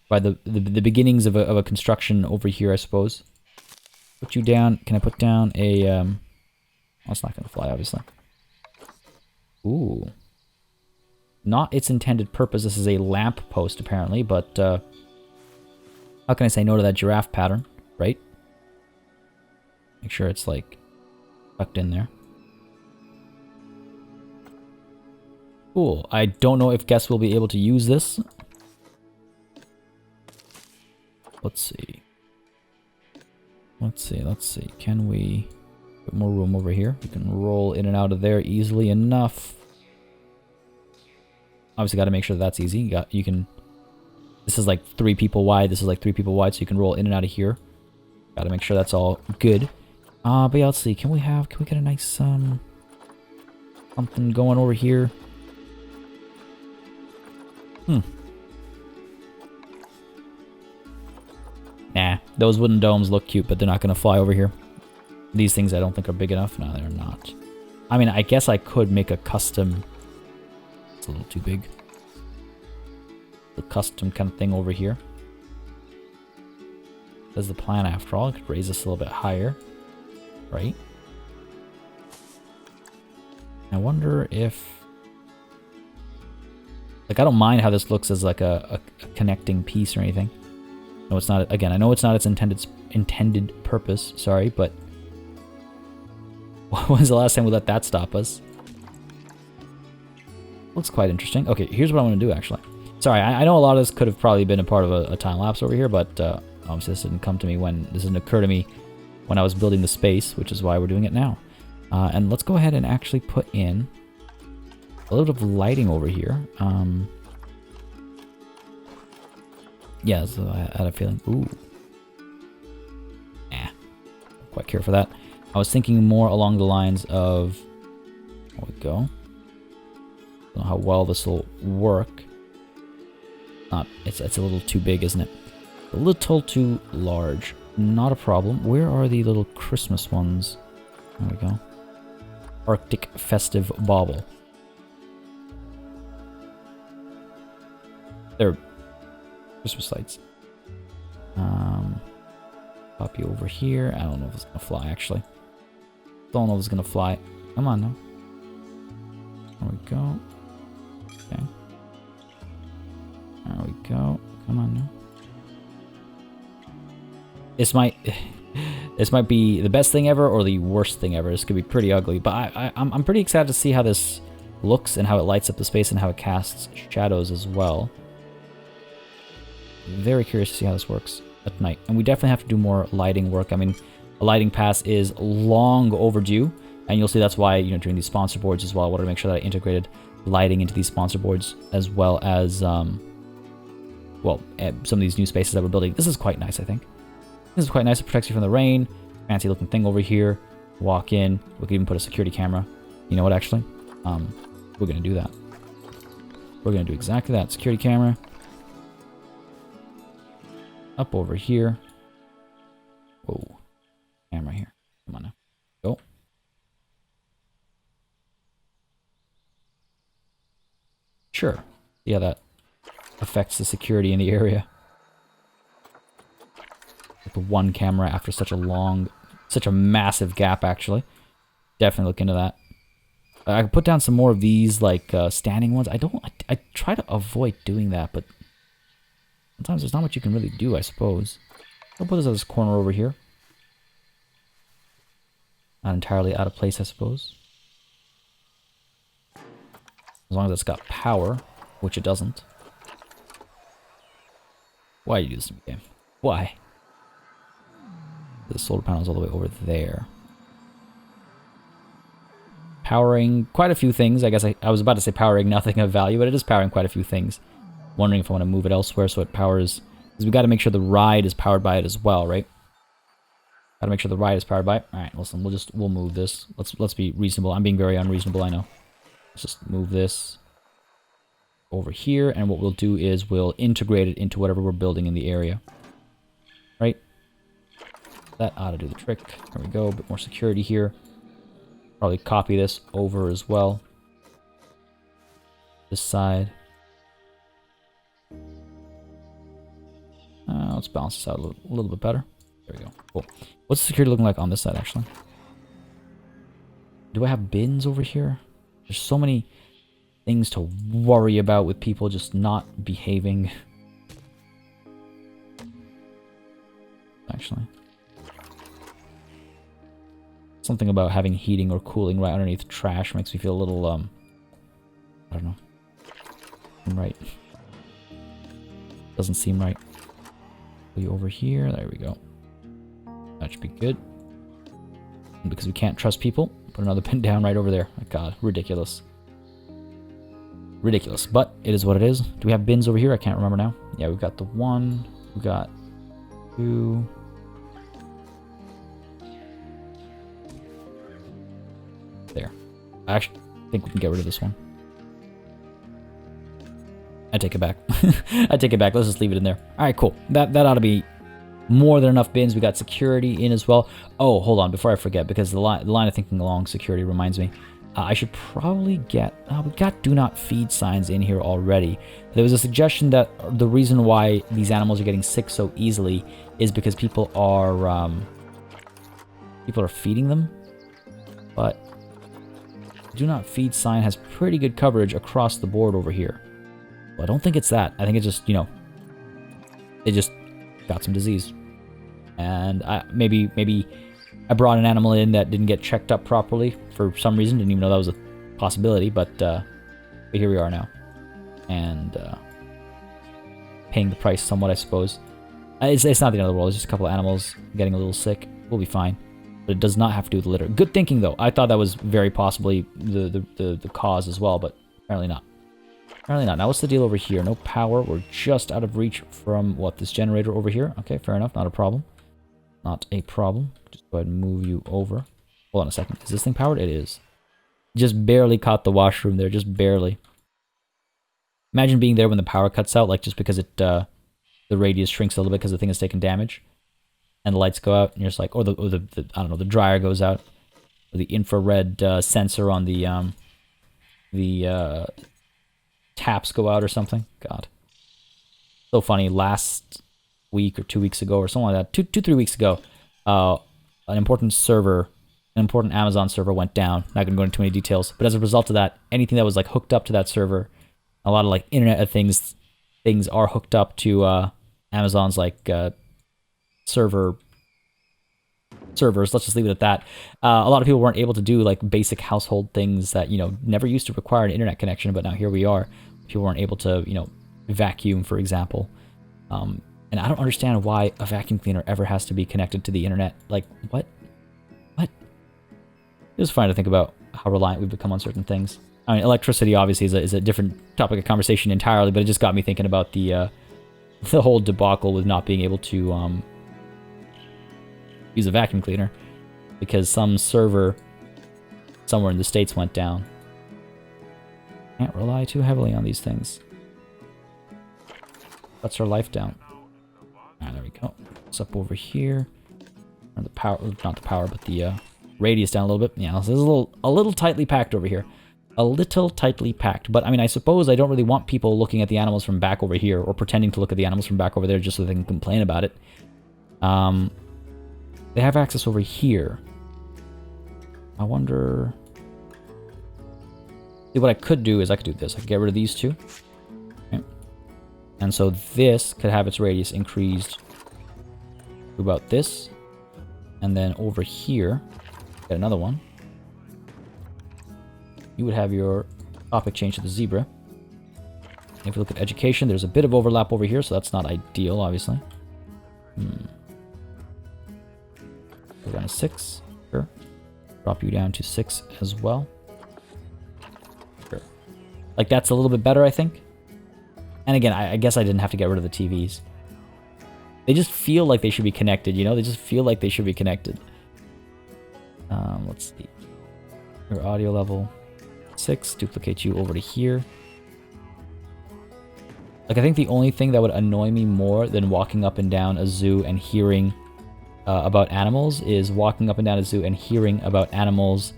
Speaker 1: By the beginnings of a construction over here, I suppose. Put you down. Can I put down a? Well, it's not gonna fly, obviously. Ooh. Not its intended purpose. This is a lamp post, apparently, but how can I say no to that giraffe pattern, right? Make sure it's, like, tucked in there. Cool. I don't know if guests will be able to use this. Let's see. Let's see. Can we put more room over here? We can roll in and out of there easily enough. Obviously, got to make sure that's easy. You can. This is like 3 people wide. This is like 3 people wide, so you can roll in and out of here. Got to make sure that's all good. But yeah, let's see. Can we get a nice something going over here? Nah, those wooden domes look cute, but they're not gonna fly over here. These things I don't think are big enough. No, they're not. I mean, I guess I could make a custom. It's a little too big. The custom kind of thing over here. That's the plan after all. I could raise this a little bit higher. Right? I wonder if... Like, I don't mind how this looks as like a connecting piece or anything. No, it's not. Again, I know it's not its intended purpose, sorry, but When's the last time we let that stop us? Looks quite interesting. Okay, here's what I want to do, actually. Sorry, I know a lot of this could have probably been a part of a time lapse over here, but obviously this didn't come to me when... This didn't occur to me when I was building the space, which is why we're doing it now. And let's go ahead and actually put in a little bit of lighting over here. Yeah, so I had a feeling... Ooh. Nah. Don't quite care for that. I was thinking more along the lines of... There we go. Don't know how well this will work. It's a little too big, isn't it? A little too large. Not a problem. Where are the little Christmas ones? There we go. Arctic Festive Bauble. They're Christmas lights. Pop you over here. I don't know if it's gonna fly, actually. Don't know if it's gonna fly. Come on now. There we go. Okay. There we go. Come on now. This might be the best thing ever or the worst thing ever. This could be pretty ugly, but I'm pretty excited to see how this looks and how it lights up the space and how it casts shadows as well. Very curious to see how this works at night. And we definitely have to do more lighting work. I mean, a lighting pass is long overdue, and you'll see that's why, you know, doing these sponsor boards as well, I wanted to make sure that I integrated lighting into these sponsor boards as well as, well, some of these new spaces that we're building. This is quite nice, I think. This is quite nice. It protects you from the rain. Fancy looking thing over here. Walk in. We can even put a security camera. You know what, actually? We're going to do that. We're going to do exactly that. Security camera. Up over here. Whoa. Camera here. Come on now. Go. Sure. Yeah, that affects the security in the area. The one camera after such a massive gap, actually. Definitely look into that. I could put down some more of these, like, standing ones. I try to avoid doing that, but sometimes there's not much you can really do, I suppose. I'll put this at this corner over here. Not entirely out of place, I suppose. As long as it's got power, which it doesn't. Why do you do this to me, game? Why? The solar panel's all the way over there. Powering quite a few things. I guess I was about to say powering nothing of value, but it is powering quite a few things. Wondering if I want to move it elsewhere so it powers... Because we got to make sure the ride is powered by it as well, right? Got to make sure the ride is powered by it. All right, listen, we'll move this. Let's be reasonable. I'm being very unreasonable, I know. Let's just move this over here, and what we'll do is we'll integrate it into whatever we're building in the area. Right? That ought to do the trick. There we go. A bit more security here. Probably copy this over as well. This side. Let's balance this out a little bit better. There we go. Cool. What's the security looking like on this side, actually? Do I have bins over here? There's so many things to worry about with people just not behaving. Actually. Something about having heating or cooling right underneath trash makes me feel a little, I don't know. Right. Doesn't seem right. Put you over here. There we go. That should be good. And because we can't trust people, put another pin down right over there. My God, ridiculous. Ridiculous, but it is what it is. Do we have bins over here? I can't remember now. Yeah, we've got the one. We've got two. There. I actually think we can get rid of this one. I take it back. I take it back. Let's just leave it in there. All right, cool. That ought to be more than enough bins. We got security in as well. Oh, hold on. Before I forget, because the line of thinking along security reminds me, I should probably get... we got do not feed signs in here already. There was a suggestion that the reason why these animals are getting sick so easily is because people are feeding them. But do not feed sign has pretty good coverage across the board over here. Well, I don't think it's that. I think it's just, you know, they just got some disease. And maybe I brought an animal in that didn't get checked up properly for some reason. Didn't even know that was a possibility, but here we are now. And paying the price somewhat, I suppose. It's not the end of the world. It's just a couple of animals getting a little sick. We'll be fine. But it does not have to do with the litter. Good thinking, though. I thought that was very possibly the cause as well, but apparently not. Apparently not. Now, what's the deal over here? No power. We're just out of reach from, what, this generator over here? Okay, fair enough. Not a problem. Not a problem. Just go ahead and move you over. Hold on a second. Is this thing powered? It is. Just barely caught the washroom there. Just barely. Imagine being there when the power cuts out, like just because it, the radius shrinks a little bit because the thing has taken damage. And the lights go out, and you're just like, or the I don't know, the dryer goes out. Or the infrared sensor on the taps go out or something. God. So funny. Last week or 2 weeks ago or something like that, 3 weeks ago, an important Amazon server went down. Not gonna go into too many details, but as a result of that, anything that was like hooked up to that server, a lot of like Internet of Things are hooked up to Amazon's like servers. Let's just leave it at that. A lot of people weren't able to do like basic household things that, you know, never used to require an internet connection, but now here we are. People weren't able to, you know, vacuum, for example. And I don't understand why a vacuum cleaner ever has to be connected to the internet. Like, what? It was fun to think about how reliant we've become on certain things. I mean, electricity obviously is a different topic of conversation entirely, but it just got me thinking about the whole debacle with not being able to use a vacuum cleaner because some server somewhere in the States went down. Can't rely too heavily on these things. Cuts our life down. Alright, there we go. It's up over here. Or the power, not the power, but the radius down a little bit. Yeah, this is a little tightly packed over here. A little tightly packed. But I mean, I suppose I don't really want people looking at the animals from back over here or pretending to look at the animals from back over there just so they can complain about it. They have access over here. I wonder... See, what I could do is I could do this. I could get rid of these two. Okay. And so this could have its radius increased to about this. And then over here, get another one. You would have your topic change to the zebra. And if you look at education, there's a bit of overlap over here, so that's not ideal, obviously. Go down to 6. Sure. Drop you down to 6 as well. Sure. Like, that's a little bit better, I think. And again, I guess I didn't have to get rid of the TVs. They just feel like they should be connected, you know? They just feel like they should be connected. Let's see. Your audio level 6. Duplicate you over to here. Like, I think the only thing that would annoy me more than walking up and down a zoo and hearing about animals is walking up and down a zoo and hearing about animals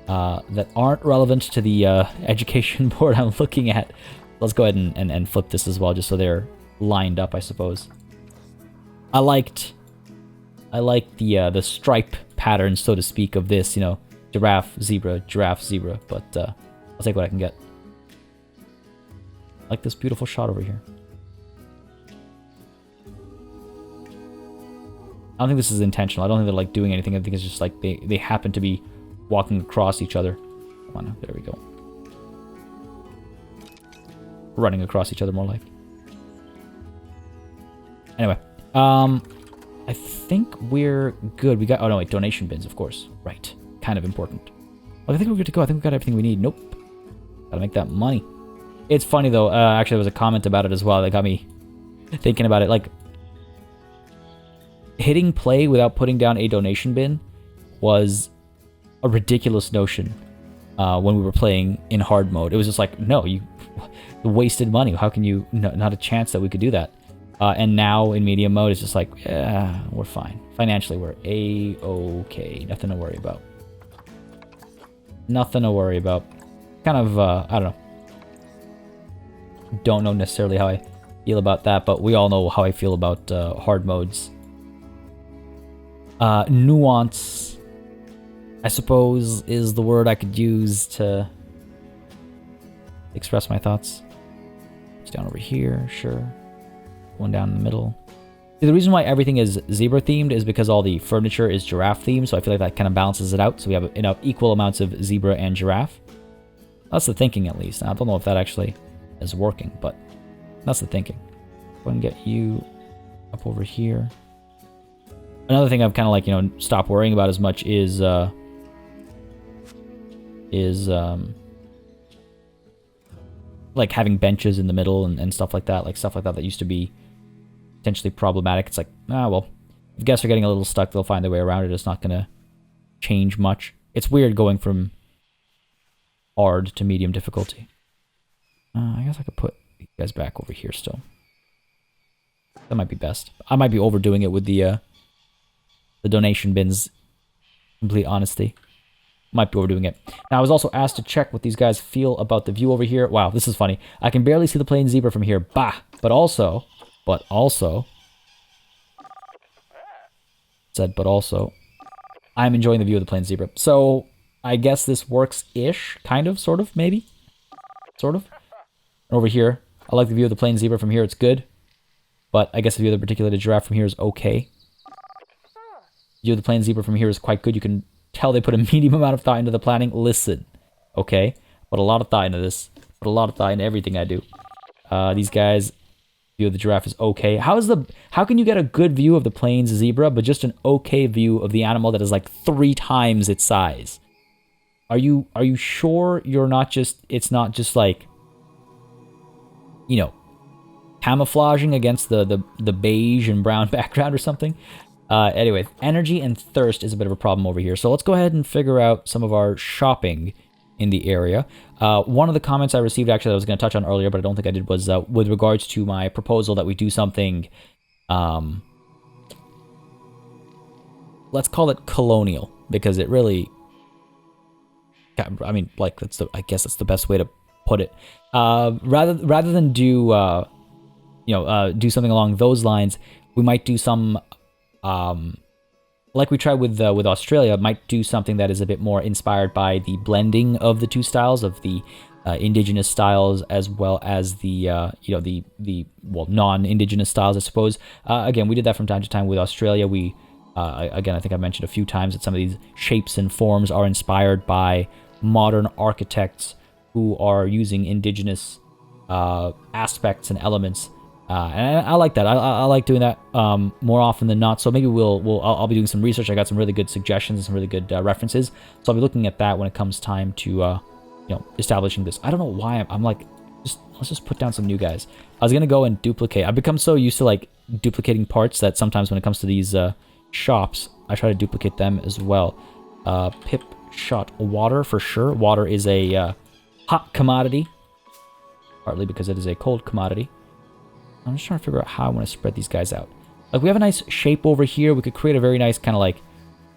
Speaker 1: that aren't relevant to the education board I'm looking at. Let's go ahead and flip this as well, just so they're lined up, I suppose. I liked the stripe pattern, so to speak, of this, you know, giraffe, zebra, but I'll take what I can get. I like this beautiful shot over here. I don't think this is intentional. I don't think they're like doing anything. I think it's just like they happen to be walking across each other. Come on, there we go. Running across each other, more like. Anyway, I think we're good. We got, oh no, wait, donation bins, of course. Right, kind of important. Well, I think we're good to go. I think we got everything we need. Nope. Gotta make that money. It's funny though, actually there was a comment about it as well that got me thinking about it. Like, hitting play without putting down a donation bin was a ridiculous notion when we were playing in hard mode. It was just like, no, you wasted money. How can you, not a chance that we could do that. And now in medium mode, it's just like, yeah, we're fine. Financially, we're A-okay. Nothing to worry about. Nothing to worry about. Kind of, I don't know. Don't know necessarily how I feel about that, but we all know how I feel about hard modes. Nuance, I suppose, is the word I could use to express my thoughts. It's down over here, sure. One down in the middle. See, the reason why everything is zebra themed is because all the furniture is giraffe themed, so I feel like that kind of balances it out, so we have enough equal amounts of zebra and giraffe. That's the thinking, at least. I don't know if that actually is working, but that's the thinking. Go ahead and get you up over here. Another thing I've kind of like, you know, stopped worrying about as much is like having benches in the middle and stuff like that. Like stuff like that used to be potentially problematic. It's like, ah, well, if guests are getting a little stuck, they'll find their way around it. It's not going to change much. It's weird going from hard to medium difficulty. I guess I could put you guys back over here still. That might be best. I might be overdoing it with the donation bins. Complete honesty. Might be overdoing it. Now, I was also asked to check what these guys feel about the view over here. Wow, this is funny. I can barely see the plain zebra from here. Bah! But also, I'm enjoying the view of the plain zebra. So, I guess this works-ish, kind of, sort of, maybe? Sort of. Over here, I like the view of the plain zebra from here. It's good. But I guess the view of the particulated giraffe from here is okay. The view of the plain zebra from here is quite good. You can tell they put a medium amount of thought into the planning. Listen, okay? Put a lot of thought into this. Put a lot of thought into everything I do. These guys, view of the giraffe is okay. How can you get a good view of the plains zebra, but just an okay view of the animal that is like 3 times its size? Are you sure you're not just, it's not just like, you know, camouflaging against the beige and brown background or something? Anyway, energy and thirst is a bit of a problem over here. So let's go ahead and figure out some of our shopping in the area. One of the comments I received, actually, that I was going to touch on earlier, but I don't think I did, was with regards to my proposal that we do something, let's call it colonial, because it really, I mean, like, I guess that's the best way to put it. Rather than do, do something along those lines, we might do some, like we tried with Australia, might do something that is a bit more inspired by the blending of the two styles, of the indigenous styles as well as the non-indigenous styles, I suppose. Again, we did that from time to time with Australia. We again, I think I mentioned a few times that some of these shapes and forms are inspired by modern architects who are using indigenous aspects and elements. And I like that. I like doing that more often than not. So maybe I'll be doing some research. I got some really good suggestions and some really good references. So I'll be looking at that when it comes time to establishing this. I don't know why I'm like, let's just put down some new guys. I was gonna go and duplicate. I've become so used to like duplicating parts that sometimes when it comes to these shops, I try to duplicate them as well. Pip shot water for sure. Water is a hot commodity, partly because it is a cold commodity. I'm just trying to figure out how I want to spread these guys out. Like, we have a nice shape over here. We could create a very nice kind of like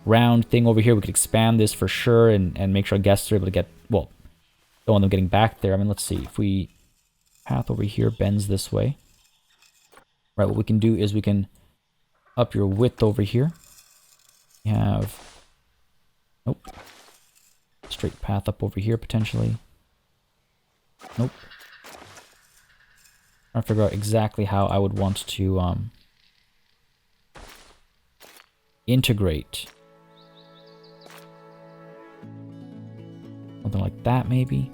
Speaker 1: round thing over here. We could expand this for sure and make sure our guests are able to get, well, don't want them getting back there. I mean, let's see. If we path over here bends this way. Right, what we can do is we can up your width over here. We have, nope. Straight path up over here potentially. Nope. Trying to figure out exactly how I would want to integrate. Something like that, maybe.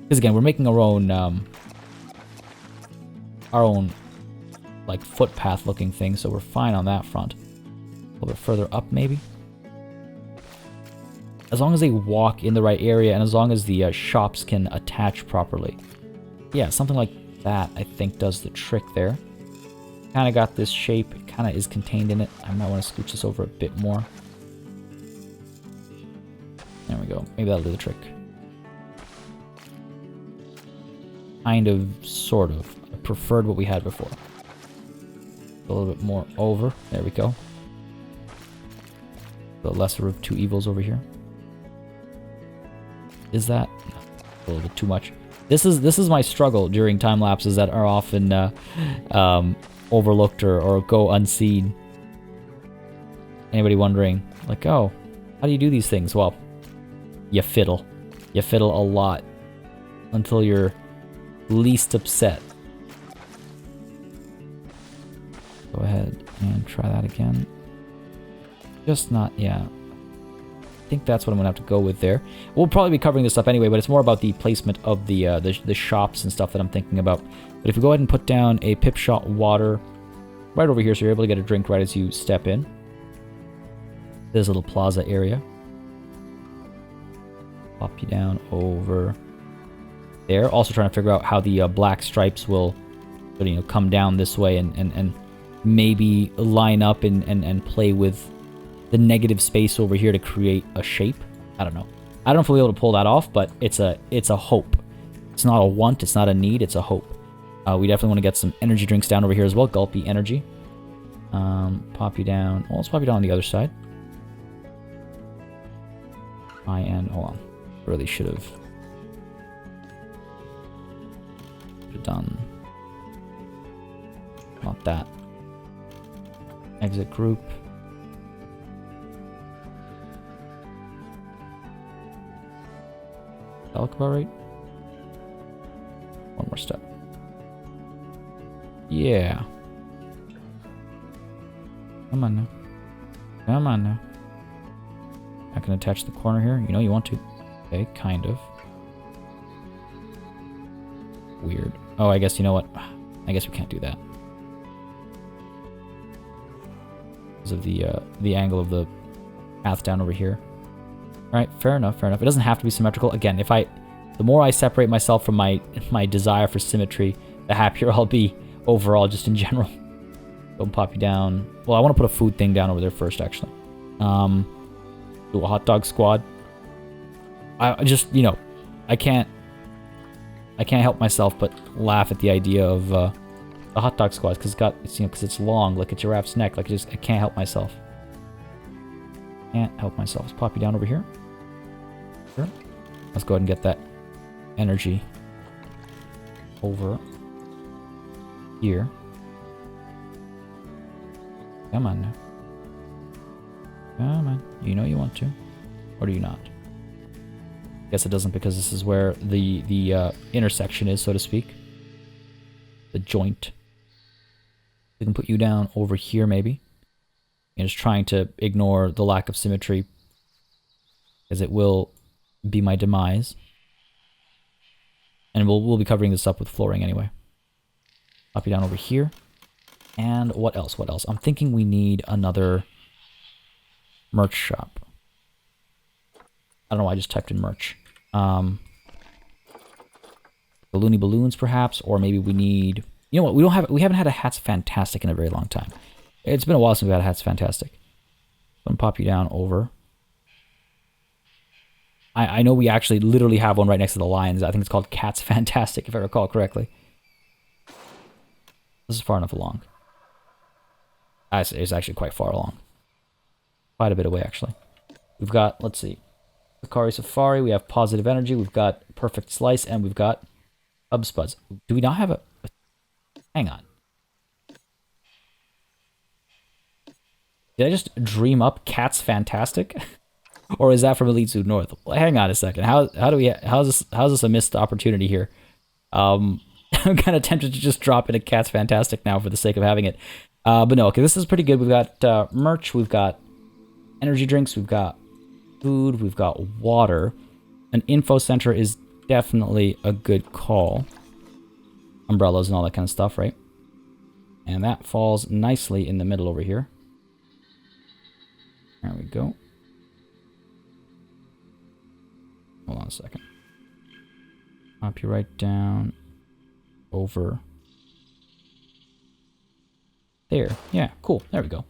Speaker 1: Because again, we're making our own like footpath looking thing, so we're fine on that front. A little bit further up, maybe. As long as they walk in the right area, and as long as the shops can attach properly. Yeah, something like that, I think, does the trick there. Kind of got this shape. It kind of is contained in it. I might want to scooch this over a bit more. There we go. Maybe that'll do the trick. Kind of, sort of. I preferred what we had before. A little bit more over. There we go. The lesser of two evils over here. Is that? No, a little bit too much. This is my struggle during time lapses that are often overlooked or go unseen. Anybody wondering, like, oh, how do you do these things? Well, you fiddle. You fiddle a lot until you're least upset. Go ahead. And try that again. Just not, yeah. I think that's what I'm gonna have to go with there. We'll probably be covering this up anyway, but it's more about the placement of the shops and stuff that I'm thinking about. But if we go ahead and put down a pip shot water right over here, so you're able to get a drink right as you step in. There's a little plaza area. Pop you down over there. Also trying to figure out how the black stripes will, you know, come down this way and maybe line up and play with the negative space over here to create a shape. I don't know. I don't know if we'll be able to pull that off, but it's a hope. It's not a want, it's not a need, it's a hope. We definitely want to get some energy drinks down over here as well. Gulpy energy. Pop you down. Well, let's pop you down on the other side. Hold on. Really should have done. Not that. Exit group. That look about right? One more step. Yeah. Come on now. Come on now. I can attach the corner here. You know you want to. Okay, kind of. Weird. Oh, I guess, you know what? I guess we can't do that. Because of the angle of the path down over here. Alright, fair enough, fair enough. It doesn't have to be symmetrical. Again, the more I separate myself from my desire for symmetry, the happier I'll be overall, just in general. Go and pop you down. Well, I want to put a food thing down over there first, actually. Do a hot dog squad. I just, you know, I can't help myself but laugh at the idea of the hot dog squad because it's long, like a giraffe's neck. Like I can't help myself. Can't help myself. Let's pop you down over here. Sure. Let's go ahead and get that energy over here. Come on now. Come on. You know you want to. Or do you not? Guess it doesn't because this is where the intersection is, so to speak. The joint. We can put you down over here, maybe. And just trying to ignore the lack of symmetry, as it will be my demise. And we'll be covering this up with flooring anyway. Pop you down over here. And what else? What else? I'm thinking we need another merch shop. I don't know why I just typed in merch. Balloony balloons, perhaps, or maybe we need. You know what? We haven't had a Hats Fantastic in a very long time. It's been a while since we had a Hats Fantastic. I'm gonna pop you down over. I know we actually literally have one right next to the lions. I think it's called Cats Fantastic, if I recall correctly. This is far enough along. It's actually quite far along. Quite a bit away, actually. We've got, let's see, Hikari Safari, we have Positive Energy, we've got Perfect Slice, and we've got Hub Spuds. Do we not have a... Hang on. Did I just dream up Cats Fantastic? Or is that from Elite Zoo North? Well, hang on a second. How's this a missed opportunity here? I'm kind of tempted to just drop in a Cats Fantastic now for the sake of having it. But no, okay, this is pretty good. We've got merch, we've got energy drinks, we've got food, we've got water. An info center is definitely a good call. Umbrellas and all that kind of stuff, right? And that falls nicely in the middle over here. There we go. Hold on a second. Pop you right down over there. Yeah, cool. There we go.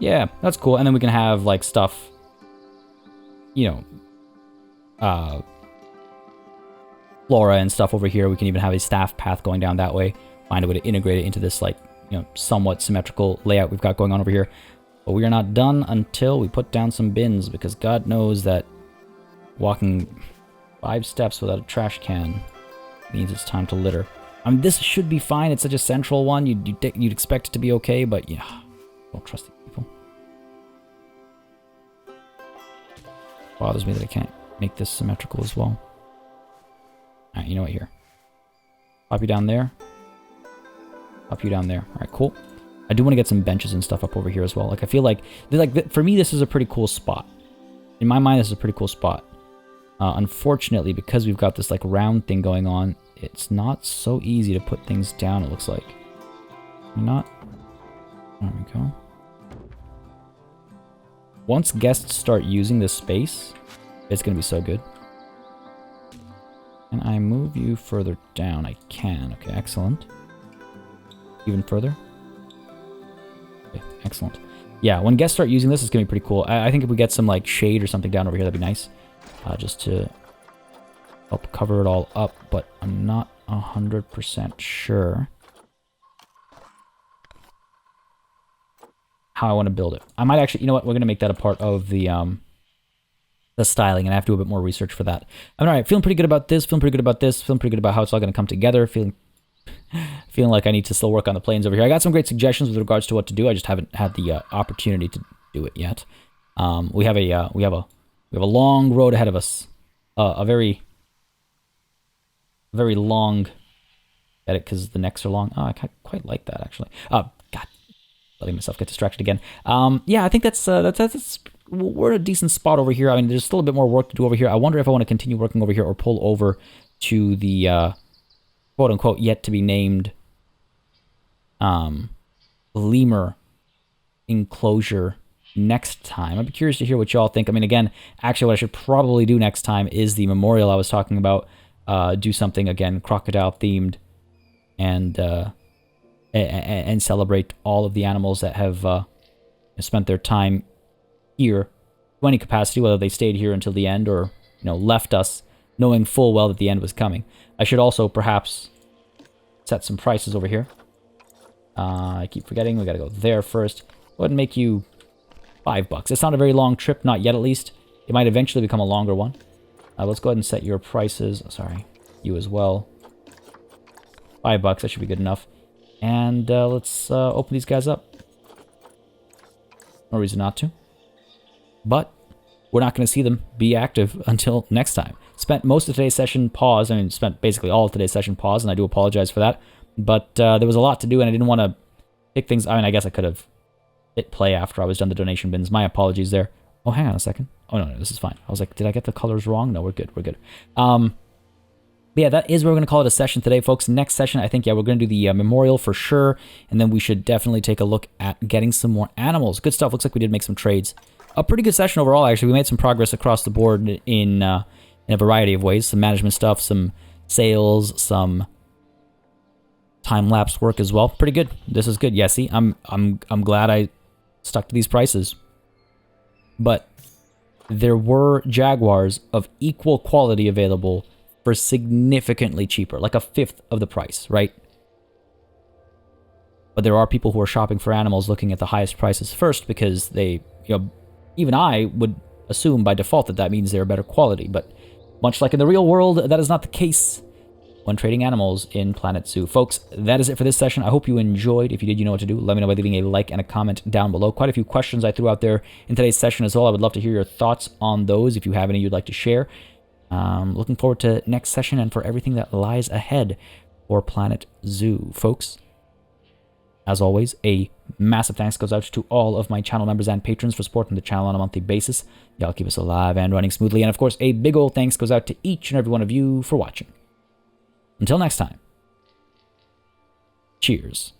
Speaker 1: Yeah, that's cool. And then we can have, like, stuff, you know, flora and stuff over here. We can even have a staff path going down that way. Find a way to integrate it into this, like, you know, somewhat symmetrical layout we've got going on over here. But we are not done until we put down some bins, because God knows that walking 5 steps without a trash can means it's time to litter. I mean, this should be fine. It's such a central one. You'd expect it to be okay, but yeah, don't trust these people. Bothers me that I can't make this symmetrical as well. Alright, you know what, here. Pop you down there. Pop you down there. All right, cool. I do want to get some benches and stuff up over here as well. Like, I feel like for me, this is a pretty cool spot. In my mind, this is a pretty cool spot. Unfortunately, because we've got this like round thing going on, it's not so easy to put things down, it looks like. Not. There we go. Once guests start using this space, it's going to be so good. Can I move you further down? I can. Okay, excellent. Even further? Okay, excellent. Yeah, when guests start using this, it's going to be pretty cool. I think if we get some like shade or something down over here, that'd be nice. Just to help cover it all up, but I'm not 100% sure how I want to build it. I might actually, you know what, we're going to make that a part of the styling, and I have to do a bit more research for that. I'm all right, feeling pretty good about this, feeling pretty good about this, feeling pretty good about how it's all going to come together, feeling like I need to still work on the planes over here. I got some great suggestions with regards to what to do. I just haven't had the opportunity to do it yet. We have a long road ahead of us. A very long edit because the necks are long. Oh, I quite like that actually. God, letting myself get distracted again. Yeah, I think that's we're at a decent spot over here. I mean, there's still a bit more work to do over here. I wonder if I want to continue working over here or pull over to the quote unquote yet to be named lemur enclosure next time. I'd be curious to hear what y'all think. I mean, again, actually what I should probably do next time is the memorial I was talking about. Do something, again, crocodile themed, and celebrate all of the animals that have spent their time here to any capacity, whether they stayed here until the end or, you know, left us knowing full well that the end was coming. I should also perhaps set some prices over here. I keep forgetting, we gotta go there first. Go ahead and make you $5. It's not a very long trip, not yet at least. It might eventually become a longer one. Let's go ahead and set your prices. Sorry, you as well. $5, that should be good enough. And let's open these guys up. No reason not to. But we're not going to see them be active until next time. Spent most of today's session paused. I mean, spent basically all of today's session paused, and I do apologize for that. But there was a lot to do, and I didn't want to pick things. I mean, I guess I could have hit play after I was done the donation bins. My apologies there. Oh, hang on a second. Oh, no, this is fine. I was like, did I get the colors wrong? No, we're good. We're good. But yeah, that is where we're going to call it a session today, folks. Next session, I think, yeah, we're going to do the memorial for sure. And then we should definitely take a look at getting some more animals. Good stuff. Looks like we did make some trades. A pretty good session overall, actually. We made some progress across the board in a variety of ways. Some management stuff, some sales, some time-lapse work as well. Pretty good. This is good. Yeah, see, I'm glad I stuck to these prices. But there were Jaguars of equal quality available for significantly cheaper, like a fifth of the price, right? But there are people who are shopping for animals looking at the highest prices first because they, you know, even I would assume by default that that means they're better quality. But much like in the real world, that is not the case when trading animals in Planet Zoo. Folks, that is it for this session. I hope you enjoyed. If you did, you know what to do. Let me know by leaving a like and a comment down below. Quite a few questions I threw out there in today's session as well. I would love to hear your thoughts on those if you have any you'd like to share. Looking forward to next session and for everything that lies ahead for Planet Zoo. Folks, as always, a massive thanks goes out to all of my channel members and patrons for supporting the channel on a monthly basis. Y'all keep us alive and running smoothly. And of course, a big old thanks goes out to each and every one of you for watching. Until next time, cheers.